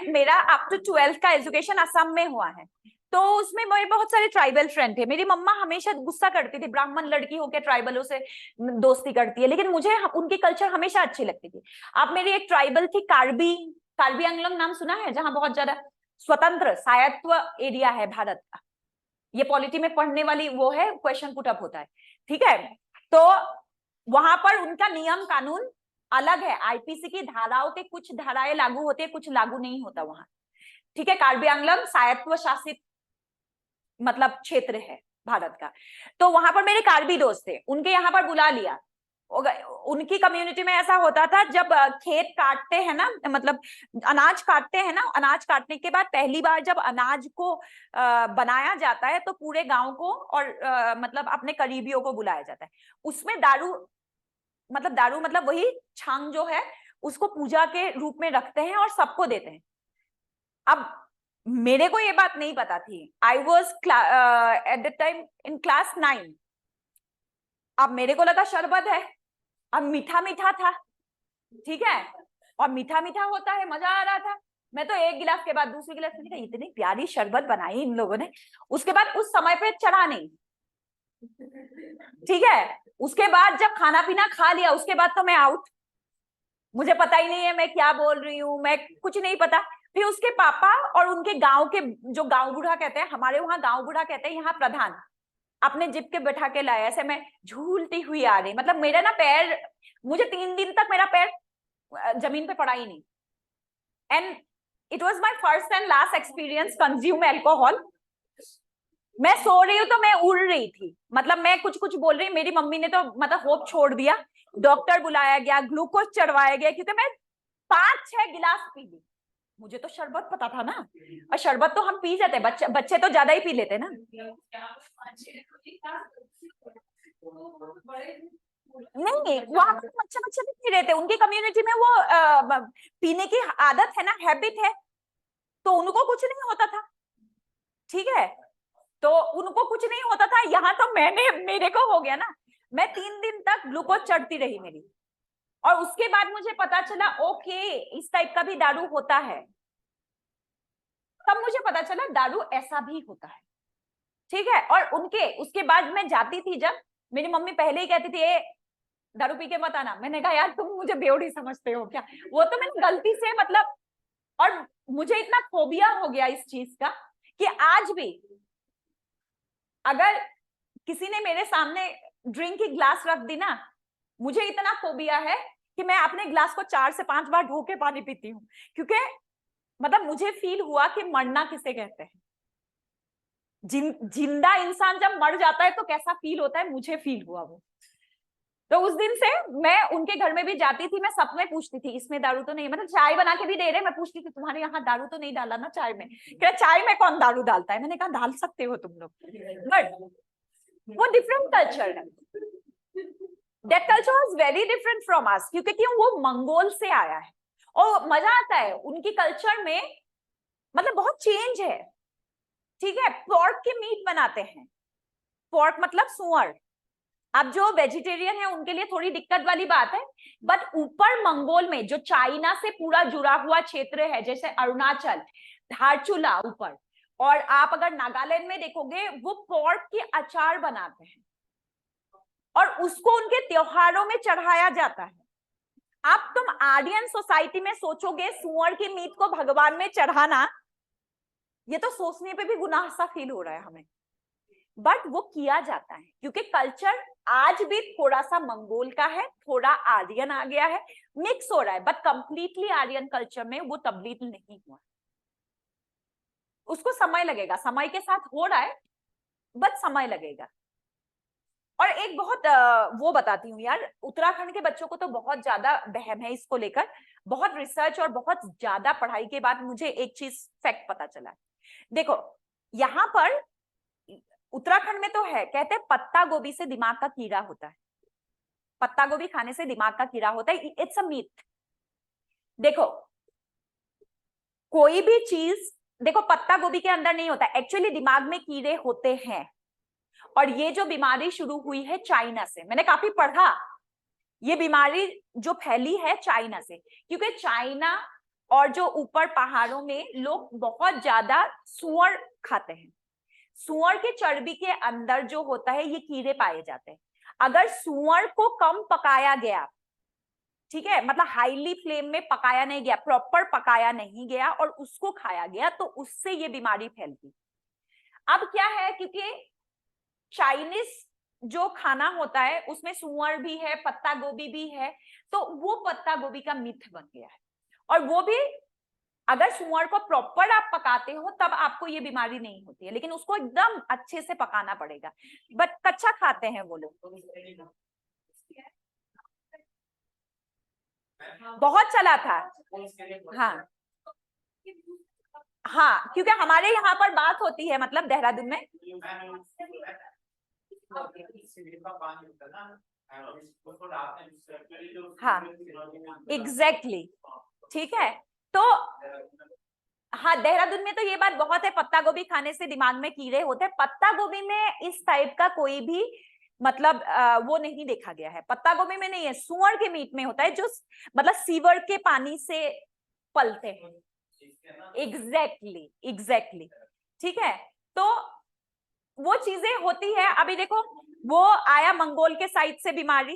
मेरा अप टू 12th का एजुकेशन असम में हुआ है, तो उसमें मेरे बहुत सारे ट्राइबल फ्रेंड थे। मेरी मम्मा हमेशा गुस्सा करती थी, ब्राह्मण लड़की होकर ट्राइबलों से दोस्ती करती है, लेकिन मुझे उनकी कल्चर हमेशा अच्छी लगती थी। अब मेरी एक ट्राइबल थी कार्बी, कार्बी आंगलोंग नाम सुना है, जहां बहुत ज्यादा स्वतंत्र स्वायत्त एरिया है भारत का। ये पॉलिटी में पढ़ने वाली वो है, क्वेश्चन पुट अप होता है, ठीक है। तो वहां पर उनका नियम कानून अलग है, आईपीसी की धाराओं के कुछ धाराएं लागू होती है, कुछ लागू नहीं होता वहां, ठीक है। कार्बी आंगलंग स्वायत्त शासित मतलब क्षेत्र है भारत का। तो वहां पर मेरे कार्बी दोस्त थे, उनके यहाँ पर बुला लिया। उनकी कम्युनिटी में ऐसा होता था, जब खेत काटते हैं ना, मतलब अनाज काटते हैं ना, अनाज काटने के बाद पहली बार जब अनाज को बनाया जाता है, तो पूरे गांव को और मतलब अपने करीबियों को बुलाया जाता है। उसमें दारू मतलब वही छांग जो है उसको पूजा के रूप में रखते हैं और सबको देते हैं। अब मेरे को ये बात नहीं पता थी, I was at the time in class 9। अब मेरे को लगा शरबत है, अब मीठा मीठा था, ठीक है, और मीठा मीठा होता है, मजा आ रहा था। मैं तो एक गिलास के बाद दूसरे गिलास में, इतनी प्यारी शरबत बनाई इन लोगों ने, उसके बाद उस समय पे चढ़ा नहीं, ठीक है। उसके बाद जब खाना पीना खा लिया उसके बाद तो मैं आउट, मुझे पता ही नहीं है मैं क्या बोल रही हूँ, मैं कुछ नहीं पता। फिर उसके पापा और उनके गांव के, जो गांव बूढ़ा कहते हैं, हमारे वहां गांव बूढ़ा कहते हैं, यहाँ प्रधान, अपने जिप के बैठा के लाया, ऐसे मैं झूलती हुई आ रही, मतलब मेरा ना पैर, मुझे 3 दिन तक मेरा पैर जमीन पे पड़ा ही नहीं। And it was my first and last experience consume alcohol. मैं सो रही हूँ तो मैं उड़ रही थी, मतलब मैं कुछ कुछ बोल रही, मेरी मम्मी ने तो मतलब होप छोड़ दिया, डॉक्टर बुलाया गया, ग्लूकोज चढ़वाया गया, क्योंकि मैं 5-6 गिलास पी ली। मुझे तो शरबत पता था ना, और शरबत तो हम पी जाते, बच्चे तो ज्यादा ही पी लेते ना। नहीं, वहां पर बच्चे बच्चे भी पी रहे थे, उनकी कम्युनिटी में वो पीने की आदत है ना, हैबिट है, तो उनको कुछ नहीं होता था, ठीक है, तो उनको कुछ नहीं होता था। यहाँ तो मेरे को हो गया ना। मैं 3 दिन तक ग्लूकोज चढ़ती रही मेरी, और उसके बाद मुझे पता चला ओके इस टाइप का भी दारू होता है, तब मुझे पता चला दारू ऐसा भी होता है, ठीक है। और उसके बाद मैं जाती थी, जब मेरी मम्मी पहले ही कहती थी ए दारू पी के मत आना, मैंने कहा यार तुम मुझे बेवड़ी समझते हो क्या, वो तो मैंने गलती से मतलब, और मुझे इतना फोबिया हो गया इस चीज का कि आज भी अगर किसी ने मेरे सामने ड्रिंक की ग्लास रख दी ना, मुझे इतना फोबिया है कि मैं अपने ग्लास को 4 से 5 बार धो के पानी पीती हूँ, क्योंकि मतलब मुझे फील हुआ कि मरना किसे कहते हैं, जिंदा इंसान जब मर जाता है तो कैसा फील होता है, मुझे फील हुआ वो। तो उस दिन से मैं उनके घर में भी जाती थी, मैं सब में पूछती थी इसमें दारू तो नहीं, मतलब चाय बना के भी दे रहे, मैं पूछती थी तुम्हारे यहाँ दारू तो नहीं डाला ना चाय में, क्या चाय में कौन दारू डालता है, मैंने कहा डाल सकते हो तुम लोग, बट वो डिफरेंट कल्चर है, that culture was very different from us, क्योंकि क्यों, वो मंगोल से आया है, और मजा आता है उनकी कल्चर में, मतलब बहुत चेंज है, ठीक है। पोर्क के मीट बनाते हैं, पोर्क मतलब सुअर, अब जो वेजिटेरियन है उनके लिए थोड़ी दिक्कत वाली बात है, बट ऊपर मंगोल में जो चाइना से पूरा जुड़ा हुआ क्षेत्र है, जैसे अरुणाचल, धारचूला ऊपर, और आप अगर नागालैंड में देखोगे वो पोर्क के अचार बनाते हैं, और उसको उनके त्योहारों में चढ़ाया जाता है। अब तुम आर्यन सोसाइटी में सोचोगे सुअर के मीट को भगवान में चढ़ाना, ये तो सोचने पे भी गुनाह सा फील हो रहा है हमें, बट वो किया जाता है, क्योंकि कल्चर आज भी थोड़ा सा मंगोल का है, थोड़ा आर्यन आ गया है, मिक्स हो रहा है, बट कंप्लीटली आर्यन कल्चर में वो तब्दील नहीं हुआ, उसको समय लगेगा, समय के साथ हो रहा है, बट समय लगेगा। और एक बहुत वो बताती हूँ यार, उत्तराखंड के बच्चों को तो बहुत ज्यादा वहम है इसको लेकर, बहुत रिसर्च और बहुत ज्यादा पढ़ाई के बाद मुझे एक चीज फैक्ट पता चला। देखो यहाँ पर उत्तराखंड में तो है, कहते हैं पत्ता गोभी से दिमाग का कीड़ा होता है, पत्ता गोभी खाने से दिमाग का कीड़ा होता है, इट्स अ मीथ। देखो कोई भी चीज, देखो पत्ता गोभी के अंदर नहीं होता, एक्चुअली दिमाग में कीड़े होते हैं, और ये जो बीमारी शुरू हुई है चाइना से, मैंने काफी पढ़ा, ये बीमारी जो फैली है चाइना से, क्योंकि चाइना और जो ऊपर पहाड़ों में लोग बहुत ज्यादा सुअर खाते हैं, सुअर के चर्बी के अंदर जो होता है ये कीड़े पाए जाते हैं। अगर सुअर को कम पकाया गया, ठीक है, मतलब हाईली फ्लेम में पकाया नहीं गया, प्रॉपर पकाया नहीं गया, और उसको खाया गया, तो उससे ये बीमारी फैलती। अब क्या है, क्योंकि चाइनीज जो खाना होता है उसमें सुअर भी है, पत्ता गोभी भी है, तो वो पत्ता गोभी का मिथ बन गया है, और वो भी अगर सुअर को प्रॉपर आप पकाते हो तब आपको ये बीमारी नहीं होती है, लेकिन उसको एकदम अच्छे से पकाना पड़ेगा, बट कच्चा खाते हैं वो लोग। बहुत चला था, हाँ हाँ, क्योंकि हमारे यहाँ पर बात होती है, मतलब देहरादून में, हाँ एग्जैक्टली, ठीक है, तो हाँ देहरादून में तो ये बात बहुत है, पत्ता गोभी खाने से दिमाग में कीड़े होते हैं, पत्ता गोभी में इस टाइप का कोई भी मतलब वो नहीं देखा गया है, पत्ता गोभी में नहीं है, सुअर के मीट में होता है, जो मतलब सीवर के पानी से पलते हैं, एग्जैक्टली एग्जैक्टली, ठीक है। तो वो चीजें होती है। अभी देखो, वो आया मंगोल के साइड से बीमारी,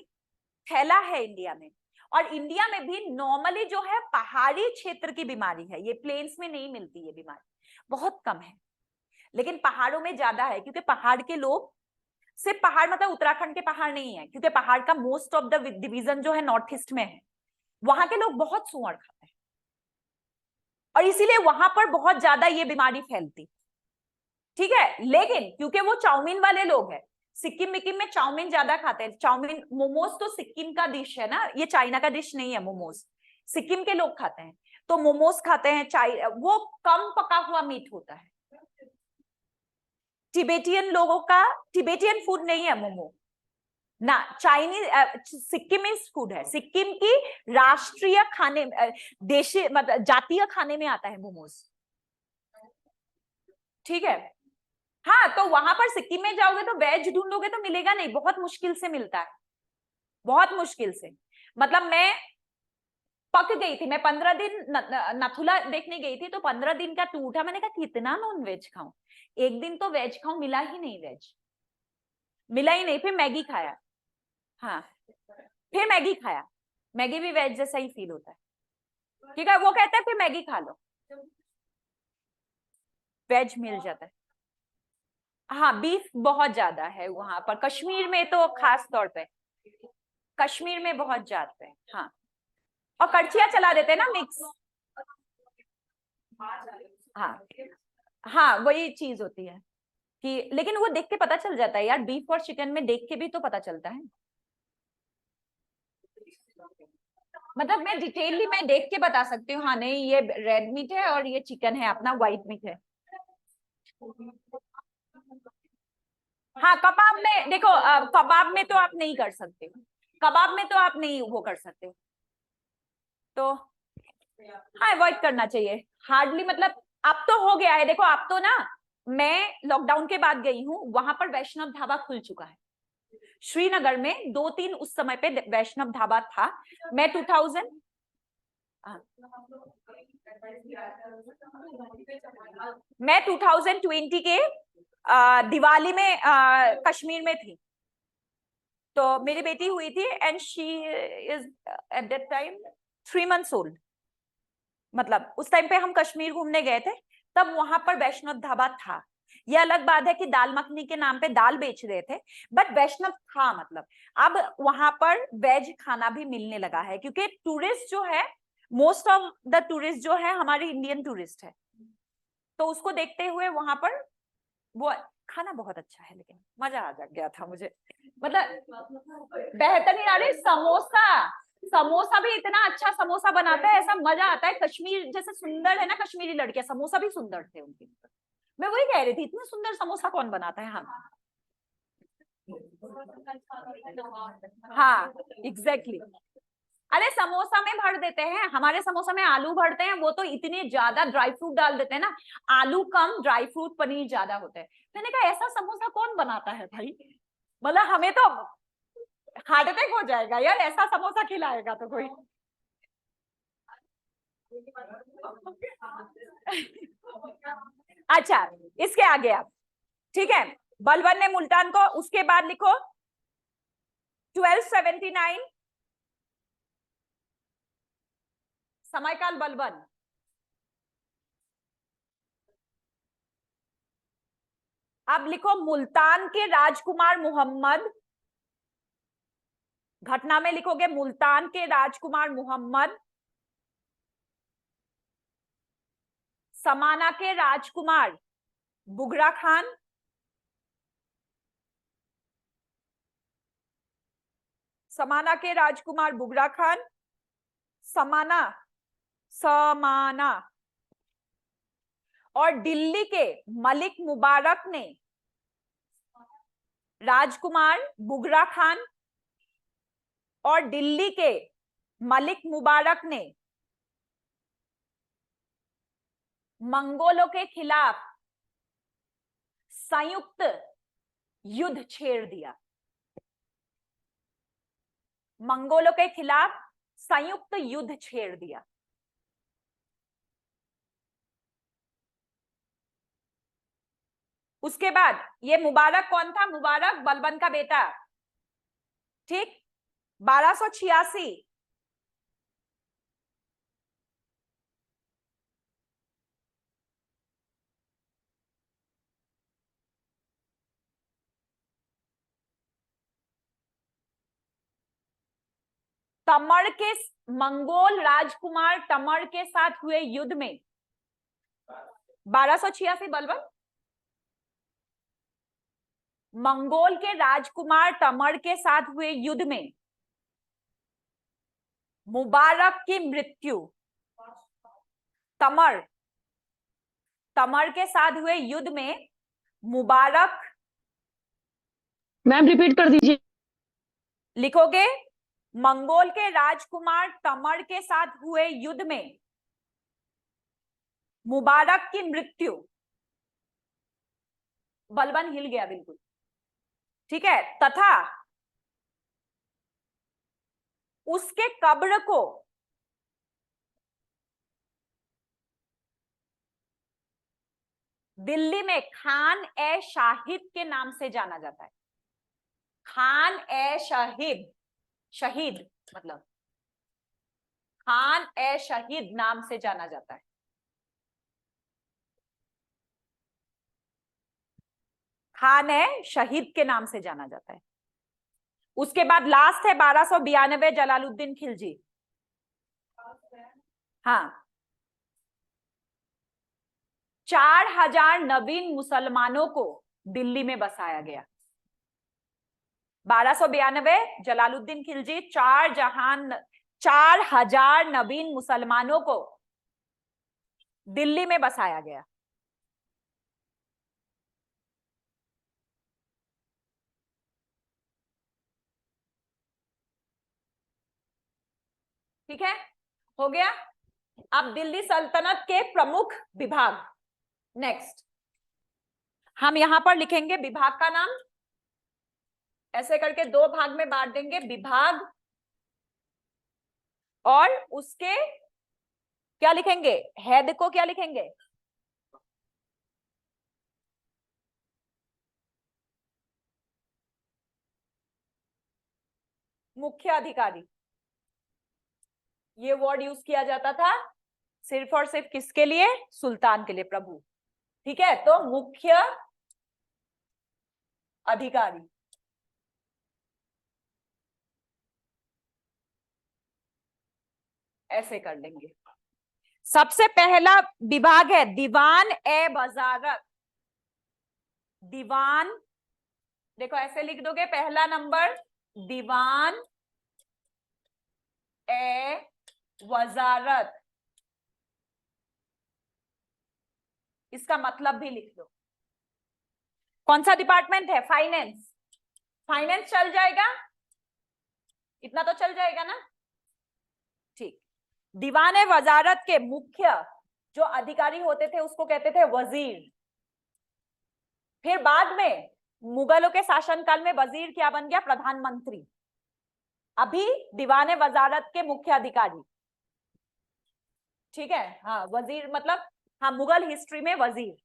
फैला है इंडिया में। और इंडिया में भी नॉर्मली जो है पहाड़ी क्षेत्र की बीमारी है, ये प्लेन्स में नहीं मिलती, ये बीमारी बहुत कम है, लेकिन पहाड़ों में ज्यादा है, क्योंकि पहाड़ के लोग, सिर्फ पहाड़ मतलब उत्तराखंड के पहाड़ नहीं है, क्योंकि पहाड़ का मोस्ट ऑफ द डिवीजन जो है नॉर्थ ईस्ट में है, वहां के लोग बहुत सुअर खाते हैं, और इसीलिए वहां पर बहुत ज्यादा ये बीमारी फैलती, ठीक है। लेकिन क्योंकि वो चाउमीन वाले लोग हैं, सिक्किम मिक्किम में चाउमीन ज्यादा खाते हैं, चाउमीन मोमोज तो सिक्किम का डिश है ना, ये चाइना का डिश नहीं है मोमोज, सिक्किम के लोग खाते हैं, तो मोमोज खाते हैं, वो कम पका हुआ मीट होता है। तिबेटियन लोगों का, तिबेटियन फूड नहीं है मोमो ना, चाइनीज सिक्किमीज फूड है, सिक्किम की राष्ट्रीय खाने, देशी मतलब जातीय खाने में आता है मोमोज, ठीक है। हाँ, तो वहां पर सिक्किम में जाओगे तो वेज ढूंढोगे तो मिलेगा नहीं, बहुत मुश्किल से मिलता है, बहुत मुश्किल से। मतलब मैं पक गई थी, मैं 15 दिन नथुला देखने गई थी, तो 15 दिन का टूर था, मैंने कहा कितना नॉन वेज खाऊं, एक दिन तो वेज खाऊं, मिला ही नहीं वेज, मिला ही नहीं, फिर मैगी खाया। हाँ, फिर मैगी खाया, मैगी भी वेज जैसा ही फील होता है, ठीक है। वो कहता है फिर मैगी खा लो, वेज मिल जाता है। हाँ, बीफ बहुत ज्यादा है वहां पर, कश्मीर में तो खास तौर पे, कश्मीर में बहुत जाते हैं, हाँ। और कड़छियाँ चला देते हैं ना मिक्स, हाँ हाँ, वही चीज होती है कि, लेकिन वो देख के पता चल जाता है यार, बीफ और चिकन में देख के भी तो पता चलता है, मतलब मैं डिटेलली मैं देख के बता सकती हूँ, हाँ नहीं ये रेड मीट है और ये चिकन है अपना, व्हाइट मीट है। हाँ, कबाब में देखो, कबाब में तो आप नहीं कर सकते, कबाब में तो आप नहीं वो कर सकते, तो हाँ अवॉइड करना चाहिए हार्डली, मतलब अब तो हो गया है, देखो अब तो ना, मैं लॉकडाउन के बाद गई हूँ, वहां पर वैष्णव ढाबा खुल चुका है, श्रीनगर में 2-3 उस समय पे वैष्णव ढाबा था। मैं 2000, मैं 2020 के दिवाली में कश्मीर में थी, तो मेरी बेटी हुई थी, and she is at that time 3 months old, मतलब उस टाइम पे हम कश्मीर घूमने गए थे, तब वहां पर वैष्णव ढाबा था। ये अलग बात है कि दाल मखनी के नाम पे दाल बेच रहे थे, बट वैष्णव था, मतलब अब वहां पर वेज खाना भी मिलने लगा है, क्योंकि टूरिस्ट जो है, मोस्ट ऑफ द टूरिस्ट जो है हमारे इंडियन टूरिस्ट है, तो उसको देखते हुए वहां पर वो खाना बहुत अच्छा है, लेकिन मजा आ जा गया था मुझे, मतलब बेहतर नहीं आ रही, समोसा, समोसा भी इतना अच्छा समोसा बनाता है, ऐसा मजा आता है, कश्मीर जैसे सुंदर है ना कश्मीरी लड़कियां, समोसा भी सुंदर थे उनके, मैं वही कह रही थी, इतने सुंदर समोसा कौन बनाता है। हाँ हाँ एग्जैक्टली, अरे समोसा में भर देते हैं, हमारे समोसा में आलू भरते हैं, वो तो इतने ज्यादा ड्राई फ्रूट डाल देते हैं ना, आलू कम ड्राई फ्रूट पनीर ज्यादा होते हैं। मैंने कहा ऐसा समोसा कौन बनाता है भाई, मतलब हमें तो हार्ट अटैक हो जाएगा यार, ऐसा समोसा खिलाएगा तो कोई। अच्छा, इसके आगे आप, ठीक है, बलबन ने मुल्तान को, उसके बाद लिखो 1279 समयकाल बलबन, अब लिखो मुल्तान के राजकुमार मोहम्मद, घटना में लिखोगे मुल्तान के राजकुमार मोहम्मद, समाना के राजकुमार बुगरा खान, समाना के राजकुमार बुगरा खान, समाना, समाना, और दिल्ली के मलिक मुबारक ने राजकुमार बुगरा खान, और दिल्ली के मलिक मुबारक ने मंगोलों के खिलाफ संयुक्त युद्ध छेड़ दिया, मंगोलों के खिलाफ संयुक्त युद्ध छेड़ दिया। उसके बाद ये मुबारक कौन था? मुबारक बलबन का बेटा, ठीक। 1286 तमर के मंगोल राजकुमार तमर के साथ हुए युद्ध में 1286 बलबन मंगोल के राजकुमार तमर के साथ हुए युद्ध में मुबारक की मृत्यु, तमर तमर के साथ हुए युद्ध में मुबारक, मैम रिपीट कर दीजिए। लिखोगे मंगोल के राजकुमार तमर के साथ हुए युद्ध में मुबारक की मृत्यु। बलबन हिल गया बिल्कुल, ठीक है। तथा उसके कब्र को दिल्ली में खान ए शाहिद के नाम से जाना जाता है। खान ए शहीद, शहीद मतलब खान ए शहीद नाम से जाना जाता है। खान ए शहीद के नाम से जाना जाता है। उसके बाद लास्ट है 1292 जलालुद्दीन खिलजी। हाँ, 4000 नवीन मुसलमानों को दिल्ली में बसाया गया। 1292 जलालुद्दीन खिलजी 4000 नवीन मुसलमानों को दिल्ली में बसाया गया। ठीक है, हो गया। अब दिल्ली सल्तनत के प्रमुख विभाग। नेक्स्ट हम यहां पर लिखेंगे विभाग का नाम, ऐसे करके दो भाग में बांट देंगे, विभाग और उसके क्या लिखेंगे, हेड को क्या लिखेंगे, मुख्य अधिकारी। ये वर्ड यूज किया जाता था सिर्फ और सिर्फ किसके लिए? सुल्तान के लिए, प्रभु। ठीक है, तो मुख्य अधिकारी। ऐसे कर लेंगे। सबसे पहला विभाग है दीवान ए वजारत। दीवान, देखो ऐसे लिख दोगे, पहला नंबर दीवान ए वजारत। इसका मतलब भी लिख दो। कौन सा डिपार्टमेंट है? फाइनेंस। फाइनेंस चल जाएगा, इतना तो चल जाएगा ना, ठीक। दीवान ए वजारत के मुख्य जो अधिकारी होते थे उसको कहते थे वजीर। फिर बाद में मुगलों के शासनकाल में वजीर क्या बन गया? प्रधानमंत्री। अभी दीवान ए वजारत के मुख्य अधिकारी, ठीक है। हाँ, वजीर मतलब, हाँ, मुगल हिस्ट्री में वजीर,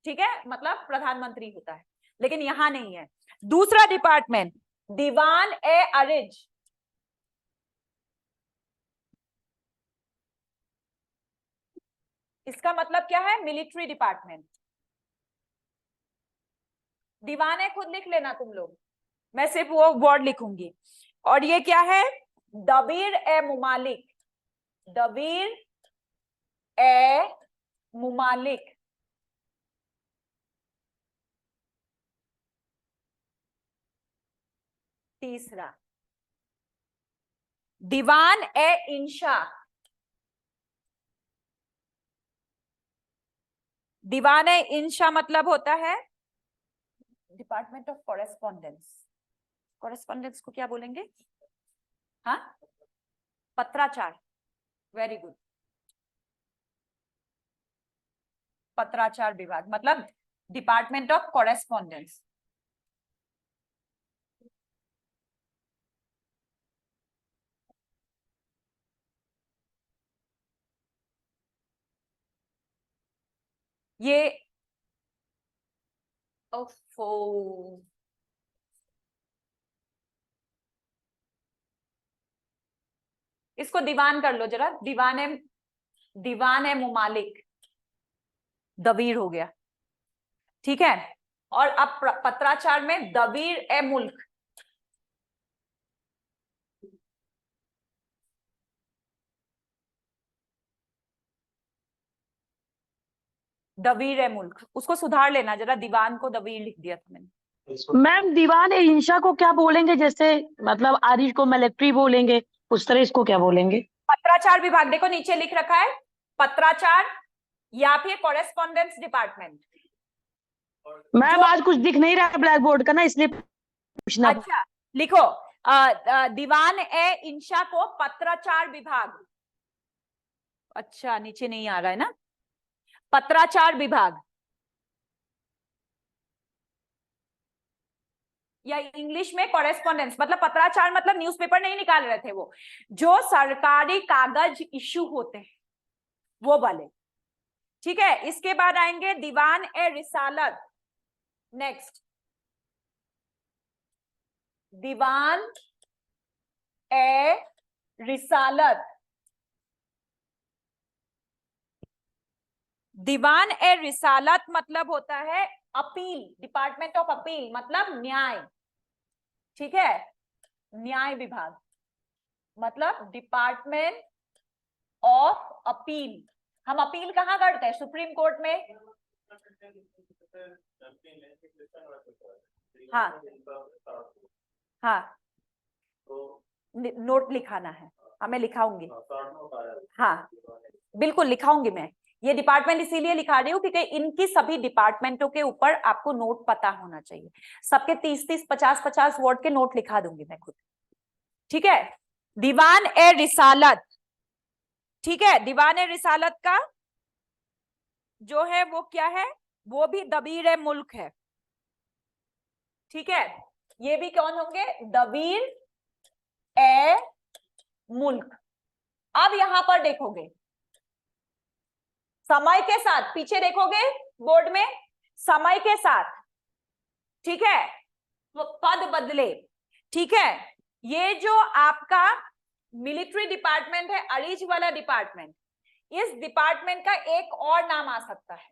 ठीक है, मतलब प्रधानमंत्री होता है, लेकिन यहां नहीं है। दूसरा डिपार्टमेंट दीवान ए अरिज। इसका मतलब क्या है? Military department. दीवान ए खुद लिख लेना तुम लोग, मैं सिर्फ वो वर्ड लिखूंगी। और ये क्या है? दबीर ए मुमालिक। दबीर ए मुमालिक। तीसरा दीवान ए इंशा। दीवान ए इंशा मतलब होता है डिपार्टमेंट ऑफ कॉरेस्पॉन्डेंस। कॉरेस्पॉन्डेंस को क्या बोलेंगे? हाँ, पत्राचार। वेरी गुड, पत्राचार विभाग मतलब डिपार्टमेंट ऑफ कॉरेस्पॉन्डेंस। ये ओफो, इसको दीवान कर लो जरा, दीवान है मुमालिक, दबीर हो गया, ठीक है। और अब पत्राचार में दबीर ए मुल्क, दबीर ए मुल्क, उसको सुधार लेना जरा, दीवान को दबीर लिख दिया था मैंने। मैम दीवान ए इंशा को क्या बोलेंगे? जैसे मतलब आरिश को मिलिट्री बोलेंगे, उस तरह इसको क्या बोलेंगे? पत्राचार विभाग, देखो नीचे लिख रखा है पत्राचार या फिर कॉरेस्पॉन्डेंस डिपार्टमेंट। मैम आज कुछ दिख नहीं रहा ब्लैक बोर्ड का ना, इसलिए पूछना। अच्छा लिखो, दीवान ए इंशा को पत्राचार विभाग, अच्छा नीचे नहीं आ रहा है ना, पत्राचार विभाग, या इंग्लिश में कॉरेस्पॉन्डेंस, मतलब पत्राचार मतलब न्यूज़पेपर नहीं निकाल रहे थे वो, जो सरकारी कागज इश्यू होते हैं वो वाले, ठीक है। इसके बाद आएंगे दीवान ए रिसालत, नेक्स्ट दीवान ए रिसालत। दीवान ए रिसालत मतलब होता है अपील, डिपार्टमेंट ऑफ अपील मतलब न्याय, ठीक है, न्याय विभाग, मतलब डिपार्टमेंट ऑफ अपील। हम अपील कहाँ करते हैं? सुप्रीम कोर्ट में। हाँ हाँ, नोट लिखाना है, हाँ मैं लिखाऊंगी, हाँ बिल्कुल लिखाऊंगी मैं। ये डिपार्टमेंट इसीलिए लिखा रही हूँ क्योंकि इनकी सभी डिपार्टमेंटों के ऊपर आपको नोट पता होना चाहिए। सबके 30-30, 50-50 वर्ड के नोट लिखा दूंगी मैं खुद, ठीक है। दीवान ए रिसालत, ठीक है, दीवान ए रिसालत का जो है वो क्या है? वो भी दबीर ए मुल्क है, ठीक है। ये भी कौन होंगे? दबीर ए मुल्क। अब यहां पर देखोगे समय के साथ, पीछे देखोगे बोर्ड में समय के साथ, ठीक है, वो पद बदले, ठीक है। ये जो आपका मिलिट्री डिपार्टमेंट है, अरीज वाला डिपार्टमेंट, इस डिपार्टमेंट का एक और नाम आ सकता है,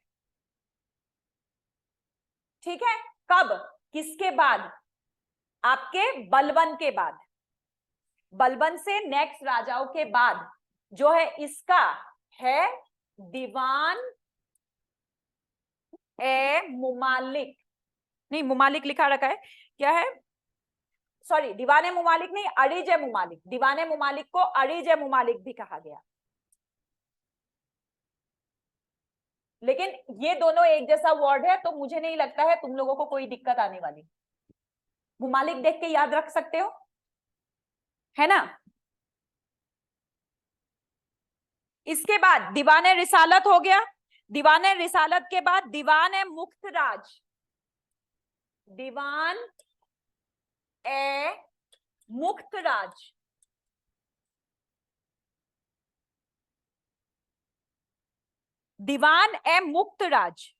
ठीक है। कब? किसके बाद? आपके बलबन के बाद, बलबन से नेक्स्ट राजाओं के बाद जो है इसका है दीवान ए मुमालिक, नहीं मुमालिक लिखा रखा है, क्या है, सॉरी दीवान ए मुमालिक नहीं, अरीज ए मुमालिक, दीवान ए मुमालिक को अरीज ए मुमालिक भी कहा गया। लेकिन ये दोनों एक जैसा वर्ड है तो मुझे नहीं लगता है तुम लोगों को कोई दिक्कत आने वाली। मुमालिक देख के याद रख सकते हो, है ना। इसके बाद दीवान ए रिसालत हो गया, दीवान ए रिसालत के बाद दीवान ए मुक्त राज, दीवान ए मुक्त राज, दीवान ए मुक्त राज,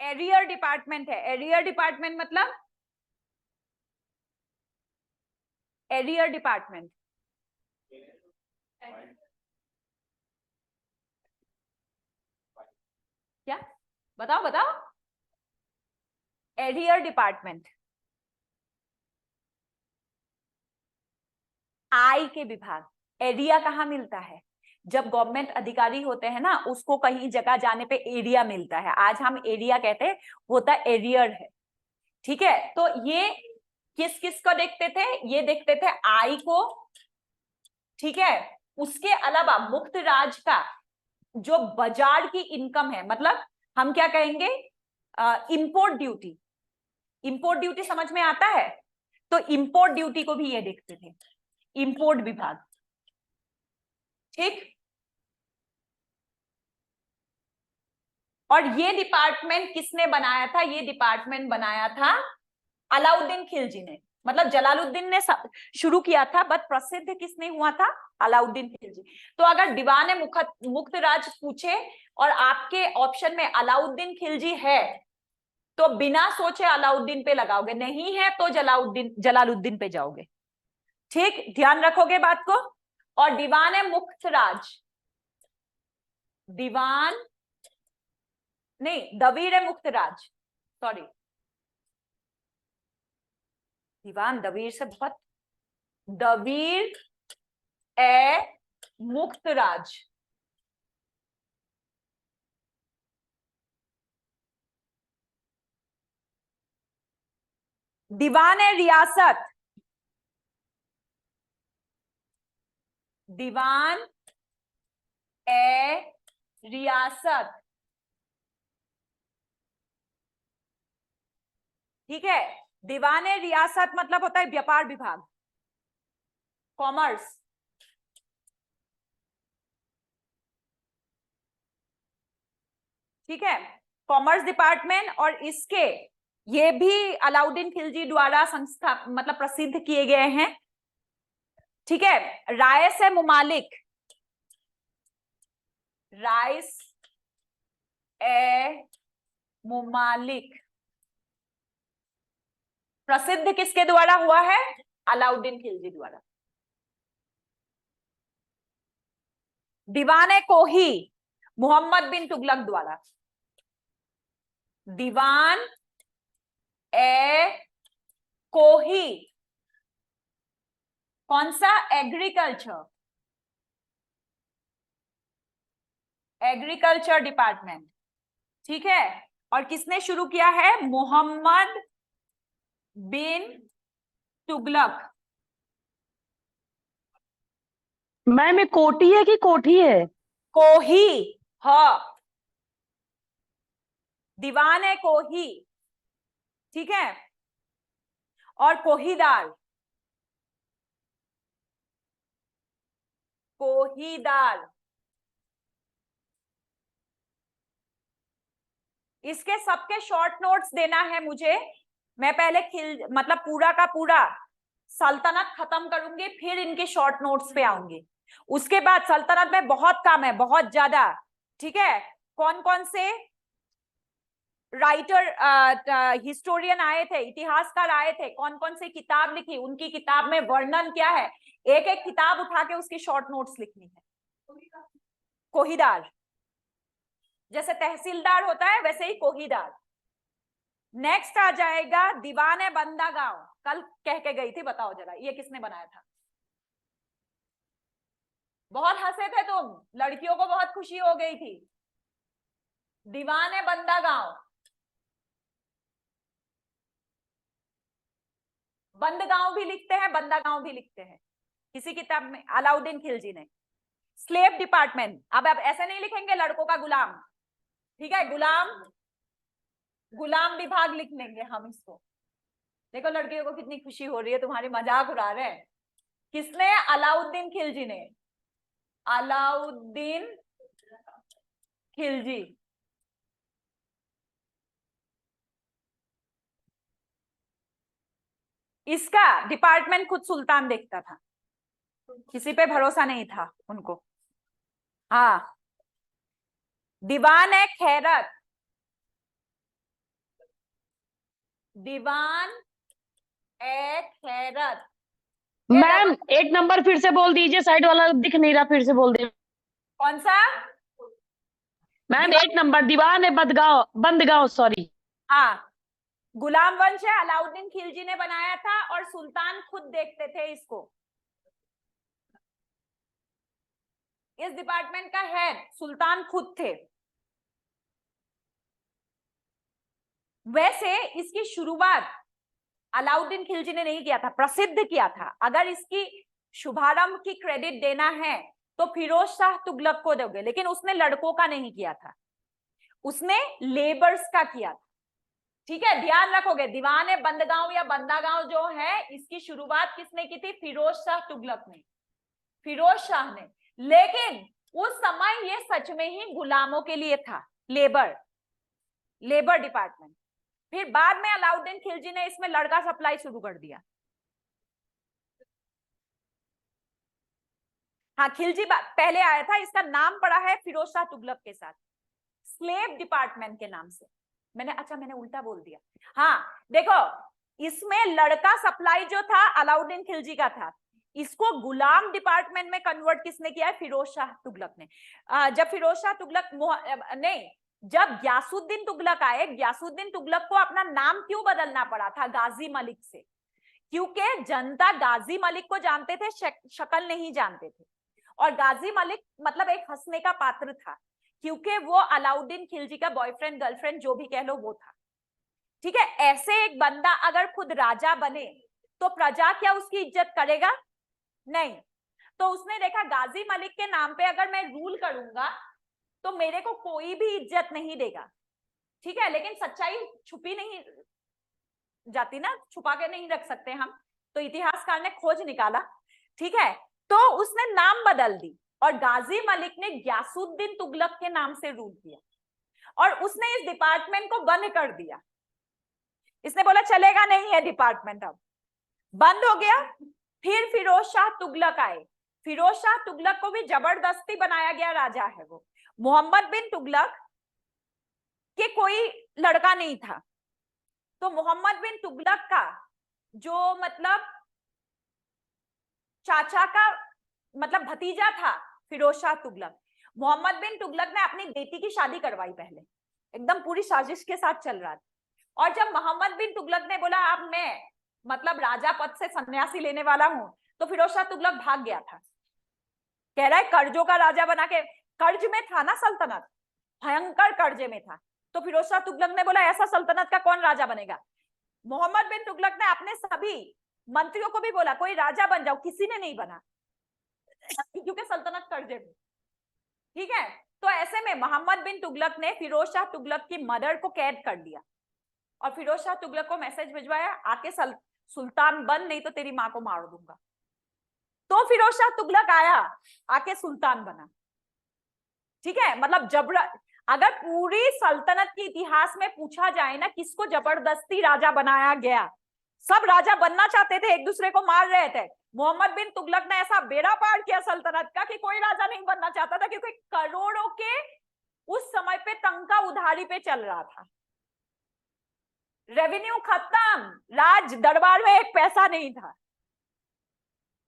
एरियर डिपार्टमेंट है। एरियर डिपार्टमेंट मतलब एरियर डिपार्टमेंट, क्या बताओ बताओ, एरियर डिपार्टमेंट, आय के विभाग। एरिया कहाँ मिलता है? जब गवर्नमेंट अधिकारी होते हैं ना, उसको कहीं जगह जाने पे एरिया मिलता है, आज हम एरिया कहते हैं, होता एरियर है, ठीक है। तो ये किस किस को देखते थे? ये देखते थे आय को, ठीक है। उसके अलावा मुक्त राज का जो बाजार की इनकम है, मतलब हम क्या कहेंगे, इंपोर्ट ड्यूटी, इंपोर्ट ड्यूटी समझ में आता है, तो इंपोर्ट ड्यूटी को भी ये देखते थे, इंपोर्ट विभाग, ठीक। और ये डिपार्टमेंट किसने बनाया था? ये डिपार्टमेंट बनाया था अलाउद्दीन खिलजी ने। मतलब जलालुद्दीन ने शुरू किया था, बट प्रसिद्ध किसने हुआ था? अलाउद्दीन खिलजी। तो अगर दीवान मुक्त राज पूछे और आपके ऑप्शन में अलाउद्दीन खिलजी है तो बिना सोचे अलाउद्दीन पे लगाओगे, नहीं है तो जलालुद्दीन पे जाओगे। ठीक, ध्यान रखोगे बात को। और दीवान मुक्त राज, दीवान नहीं, दवीर मुक्त राज, सॉरी, दीवान दवीर से बहुत, दवीर ए मुक्त राज, दीवान रियासत, दीवान ए रियासत, ठीक है। दीवान ए रियासत मतलब होता है व्यापार विभाग, कॉमर्स, ठीक है, कॉमर्स डिपार्टमेंट। और इसके ये भी अलाउद्दीन खिलजी द्वारा संस्था मतलब प्रसिद्ध किए गए हैं, ठीक है। राइस ए मुमालिक, राइस ए मुमालिक प्रसिद्ध किसके द्वारा हुआ है? अलाउद्दीन खिलजी द्वारा। दीवान ए कोही, मोहम्मद बिन तुगलक द्वारा। दीवान ए कोही, कौन सा? एग्रीकल्चर, एग्रीकल्चर डिपार्टमेंट, ठीक है। और किसने शुरू किया है? मोहम्मद बिन तुगलक। मैम ये कोटी है कि कोठी है? कोही, हाँ, दीवान है कोही, ठीक है। और कोहीदार, कोहीदार, इसके सबके शॉर्ट नोट्स देना है मुझे। मैं पहले मतलब पूरा का पूरा सल्तनत खत्म करूंगी, फिर इनके शॉर्ट नोट्स पे आऊंगी। उसके बाद सल्तनत में बहुत काम है, बहुत ज्यादा, ठीक है। कौन कौन से राइटर हिस्टोरियन आए थे, इतिहासकार आए थे, कौन कौन से किताब लिखी, उनकी किताब में वर्णन क्या है, एक एक किताब उठा के उसकी शॉर्ट नोट्स लिखनी है। कोहीदार, जैसे तहसीलदार होता है वैसे ही कोहीदार। नेक्स्ट आ जाएगा दीवान है बंदा गांव, कल कह के गई थी, बताओ जरा ये किसने बनाया था? बहुत हंसे थे तुम, लड़कियों को बहुत खुशी हो गई थी। दीवान है बंदा गांव, बंद गांव भी लिखते हैं, बंदा गांव भी लिखते हैं किसी किताब में, अलाउद्दीन खिलजी ने। स्लेव डिपार्टमेंट, अब ऐसे नहीं लिखेंगे लड़कों का गुलाम, ठीक है, गुलाम विभाग लिख लेंगे हम इसको। देखो लड़कियों को कितनी खुशी हो रही है, तुम्हारी मजाक उड़ा रहे हैं। किसने? अलाउद्दीन खिलजी ने, अलाउद्दीन खिलजी। इसका डिपार्टमेंट खुद सुल्तान देखता था, किसी पे भरोसा नहीं था उनको। हाँ, दीवान है खैरत, दीवान ए खैरत। मैम एक नंबर फिर से बोल दीजिए, साइड वाला दिख नहीं रहा, फिर से बोल दीजिए। कौन सा? मैम एक नंबर दीवान है बंदगांव, सॉरी। हाँ, गुलाम वंश है, अलाउद्दीन खिलजी ने बनाया था और सुल्तान खुद देखते थे इसको। इस डिपार्टमेंट का हेड सुल्तान खुद थे। वैसे इसकी शुरुआत अलाउद्दीन खिलजी ने नहीं किया था, प्रसिद्ध किया था। अगर इसकी शुभारंभ की क्रेडिट देना है तो फिरोज शाह तुगलक को दोगे, लेकिन उसने लड़कों का नहीं किया था, उसने लेबर्स का किया था, ठीक है। ध्यान रखोगे, दीवान है बंदगांव या बंदागांव जो है, इसकी शुरुआत किसने की थी? फिरोज शाह तुगलक ने, फिरोज शाह ने। लेकिन उस समय ये सच में ही गुलामों के लिए था, लेबर डिपार्टमेंट। फिर बाद में अलाउद्दीन खिलजी ने इसमें लड़का सप्लाई शुरू कर दिया, हाँ, खिलजी पहले आया था, इसका नाम पड़ा है फिरोज शाह तुगलक के साथ, स्लेव डिपार्टमेंट के नाम से। मैंने उल्टा बोल दिया। हाँ देखो, इसमें लड़का सप्लाई जो था अलाउद्दीन खिलजी का था, इसको गुलाम डिपार्टमेंट में कन्वर्ट किसने किया है? फिरोज शाह तुगलक ने। जब फिरोज शाह तुगलक नहीं, जब ग्यासुद्दीन तुगलक आए, ग्यासुद्दीन तुगलक को अपना नाम क्यों बदलना पड़ा था गाजी मलिक से? क्योंकि जनता गाजी मलिक को जानते थे, शक्ल नहीं जानते थे। और गाजी मलिक मतलब एक हंसने का पात्र था, क्योंकि वो अलाउद्दीन खिलजी का बॉयफ्रेंड गर्लफ्रेंड जो भी कह लो वो था। ठीक है, ऐसे एक बंदा अगर खुद राजा बने तो प्रजा क्या उसकी इज्जत करेगा? नहीं। तो उसने देखा गाजी मलिक के नाम पे अगर मैं रूल करूंगा तो मेरे को कोई भी इज्जत नहीं देगा। ठीक है, लेकिन सच्चाई छुपी नहीं जाती ना, छुपा के नहीं रख सकते हम, तो इतिहासकार ने खोज निकाला। ठीक है, तो उसने नाम बदल दी और गाजी मलिक ने ग्यासुद्दीन तुगलक के नाम से रूल किया और उसने इस डिपार्टमेंट को बंद कर दिया। इसने बोला चलेगा नहीं है डिपार्टमेंट, अब बंद हो गया। फिर फिरोज शाह तुगलक आए, फिरोज शाह तुगलक को भी जबरदस्ती बनाया गया राजा है वो। मोहम्मद बिन तुगलक के कोई लड़का नहीं था, तो मोहम्मद बिन तुगलक का जो मतलब चाचा का मतलब भतीजा था फिरोज शाह तुगलक, मोहम्मद बिन तुगलक ने अपनी बेटी की शादी करवाई पहले, एकदम पूरी साजिश के साथ चल रहा था। और जब मोहम्मद बिन तुगलक ने बोला अब मैं मतलब राजा पद से सन्यासी लेने वाला हूं, तो फिरोज शाह तुगलक भाग गया था। कह रहा है कर्जों का राजा बना के, कर्ज में था ना सल्तनत, भयंकर कर्जे में था। तो फिरोज शाह तुगलक ने बोला ऐसा सल्तनत का कौन राजा बनेगा? मोहम्मद बिन तुगलक ने अपने सभी मंत्रियों को भी बोला कोई राजा बन जाओ, किसी ने नहीं बना क्योंकि सल्तनत कर्जे में। ठीक है, तो ऐसे में मोहम्मद बिन तुगलक ने फिरोज शाह तुगलक की मदर को कैद कर लिया और फिरोज शाह तुगलक को मैसेज भिजवाया आके सुल्तान बन, नहीं तो तेरी मां को मार दूंगा। तो फिरोज शाह तुगलक आया, आके सुल्तान बना। ठीक है, मतलब अगर पूरी सल्तनत के इतिहास में पूछा जाए ना किसको जबरदस्ती राजा बनाया गया, सब राजा बनना चाहते थे, एक दूसरे को मार रहे थे। मोहम्मद बिन तुगलक ने ऐसा बेड़ा पार किया सल्तनत का कि कोई राजा नहीं बनना चाहता था, क्योंकि करोड़ों के उस समय पे तंका उधारी पे चल रहा था, रेवेन्यू खत्म, राज दरबार में एक पैसा नहीं था,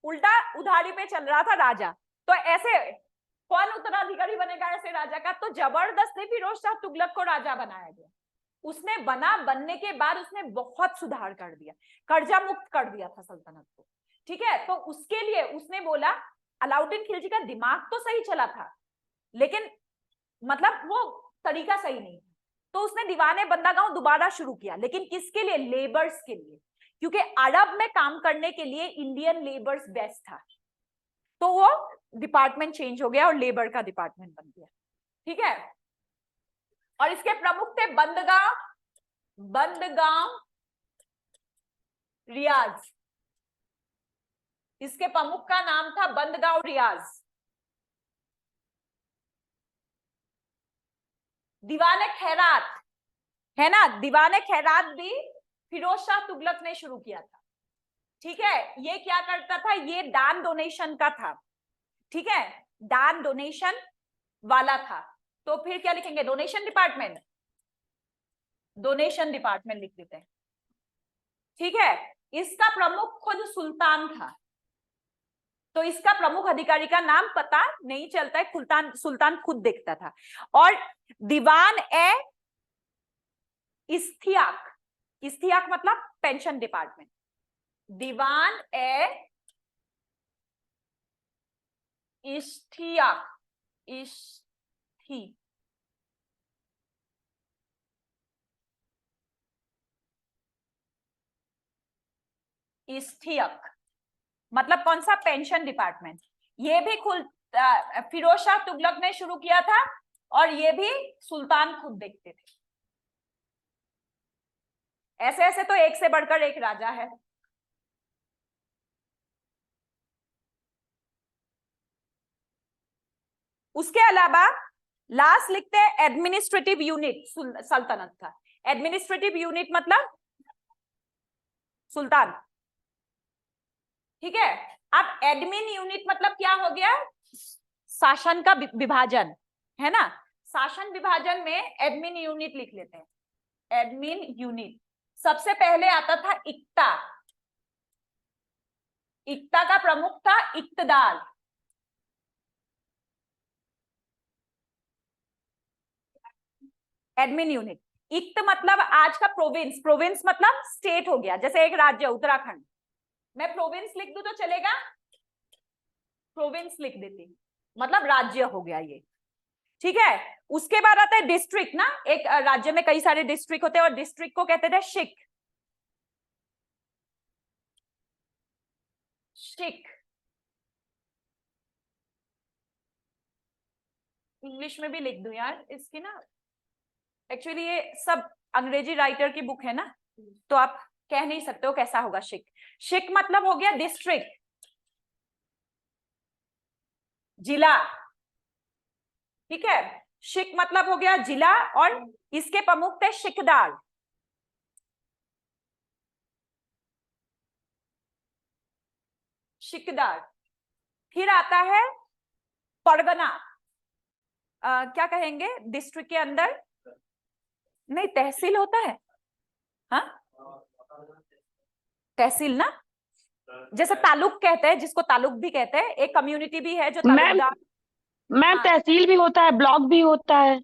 उल्टा उधारी पे चल रहा था राजा। तो ऐसे कौन उत्तराधिकारी बनेगा ऐसे राजा का? तो जबरदस्ती फिरोज शाह तुगलक को राजा बनाया गया। उसने बनने के बाद उसने बहुत सुधार कर दिया, कर्जा मुक्त कर दिया था सल्तनत को। ठीक है, तो उसके लिए उसने बोला, अलाउद्दीन खिलजी का दिमाग तो सही चला था लेकिन मतलब वो तरीका सही नहीं था, तो उसने दीवाने बंदागांव दोबारा शुरू किया, लेकिन किसके लिए? लेबर्स के लिए, क्योंकि अरब में काम करने के लिए इंडियन लेबर्स बेस्ट था। तो वो डिपार्टमेंट चेंज हो गया और लेबर का डिपार्टमेंट बन गया। ठीक है, और इसके प्रमुख थे बंदगांव रियाज, इसके प्रमुख का नाम था बंदगांव रियाज। दीवाने खैरात है ना, दीवाने खैरात भी फिरोज शाह तुगलक ने शुरू किया था। ठीक है, ये क्या करता था? ये दान डोनेशन का था। ठीक है, दान डोनेशन वाला था। तो फिर क्या लिखेंगे? डोनेशन डिपार्टमेंट, डोनेशन डिपार्टमेंट लिख देते हैं। ठीक है, इसका प्रमुख खुद सुल्तान था, तो इसका प्रमुख अधिकारी का नाम पता नहीं चलता है, सुल्तान खुद देखता था। और दीवान ए इस्तियाक, इस्तियाक मतलब पेंशन डिपार्टमेंट, दीवान ए इस्तियाक, इस्तियाक मतलब कौन सा? Pension department. ये भी फिरोज शाह तुगलक ने शुरू किया था और ये भी सुल्तान खुद देखते थे। ऐसे ऐसे तो एक से बढ़कर एक राजा है। उसके अलावा लास्ट लिखते हैं एडमिनिस्ट्रेटिव यूनिट, सल्तनत का एडमिनिस्ट्रेटिव यूनिट मतलब सुल्तान। ठीक है, अब एडमिन यूनिट मतलब क्या हो गया? शासन का विभाजन है ना, शासन विभाजन में एडमिन यूनिट लिख लेते हैं, एडमिन यूनिट। सबसे पहले आता था इक्ता, इक्ता का प्रमुख था इक्तदार। Admin unit. इक्त मतलब आज का प्रोविंस, प्रोविंस मतलब स्टेट हो गया, जैसे एक राज्य उत्तराखंड, मैं प्रोविंस लिख दूं तो चलेगा, प्रोविंस लिख देती, मतलब राज्य हो गया ये, ठीक है। उसके बाद आता है डिस्ट्रिक्ट ना, एक राज्य में कई सारे डिस्ट्रिक्ट होते हैं और डिस्ट्रिक्ट को कहते थे शिक, शिक। इंग्लिश में भी लिख दूं यार इसकी ना, एक्चुअली ये सब अंग्रेजी राइटर की बुक है ना, तो आप कह नहीं सकते हो कैसा होगा शिक। शिक मतलब हो गया डिस्ट्रिक्ट, जिला, ठीक है। शिक मतलब हो गया जिला, और इसके प्रमुख थे शिकदार। शिकदार। फिर आता है परगना, क्या कहेंगे डिस्ट्रिक्ट के अंदर, नहीं तहसील होता है, हाँ तहसील ना, जैसे तालुक कहते हैं, जिसको तालुक भी कहते हैं, एक कम्युनिटी भी है जो तालुकदार। मैम हाँ। तहसील भी होता है, ब्लॉक भी होता है।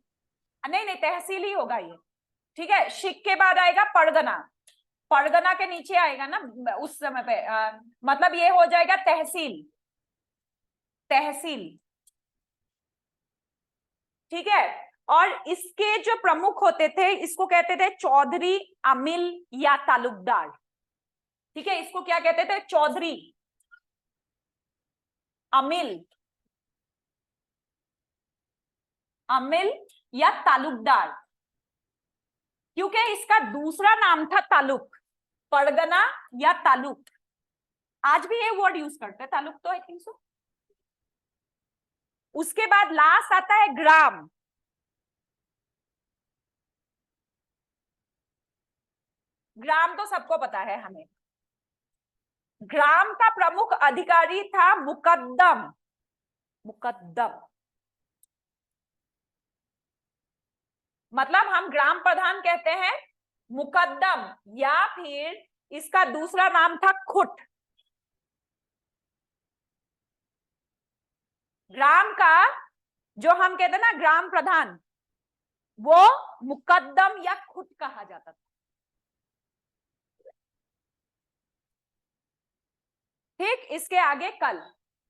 नहीं नहीं तहसील ही होगा ये, ठीक है। शिक के बाद आएगा परगना, परगना के नीचे आएगा ना उस समय पे, मतलब ये हो जाएगा तहसील, तहसील, ठीक है। और इसके जो प्रमुख होते थे इसको कहते थे चौधरी, अमिल या तालुकदार, ठीक है। इसको क्या कहते थे, चौधरी, अमिल, अमिल या तालुकदार, क्योंकि इसका दूसरा नाम था तालुक, परगना या तालुक। आज भी ये वर्ड यूज करते हैं तालुक, तो आई थिंक सो। उसके बाद लास्ट आता है ग्राम, ग्राम तो सबको पता है हमें। ग्राम का प्रमुख अधिकारी था मुकद्दम, मुकद्दम मतलब हम ग्राम प्रधान कहते हैं मुकद्दम, या फिर इसका दूसरा नाम था खुट। ग्राम का जो हम कहते हैं ना ग्राम प्रधान, वो मुकद्दम या खुट कहा जाता था, ठीक। इसके आगे कल,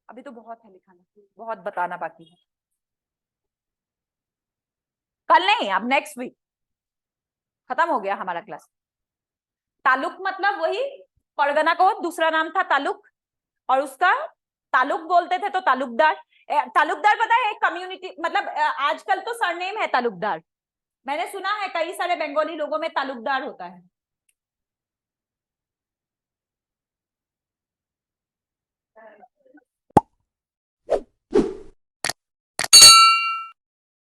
अभी तो बहुत है लिखाना, बहुत बताना बाकी है, कल नहीं अब नेक्स्ट वीक खत्म हो गया हमारा क्लास। तालुक मतलब वही, परगना को दूसरा नाम था तालुक, और उसका तालुक बोलते थे तो तालुकदार। तालुकदार पता है एक कम्युनिटी, मतलब आजकल तो सरनेम है तालुकदार, मैंने सुना है कई सारे बंगाली लोगों में तालुकदार होता है,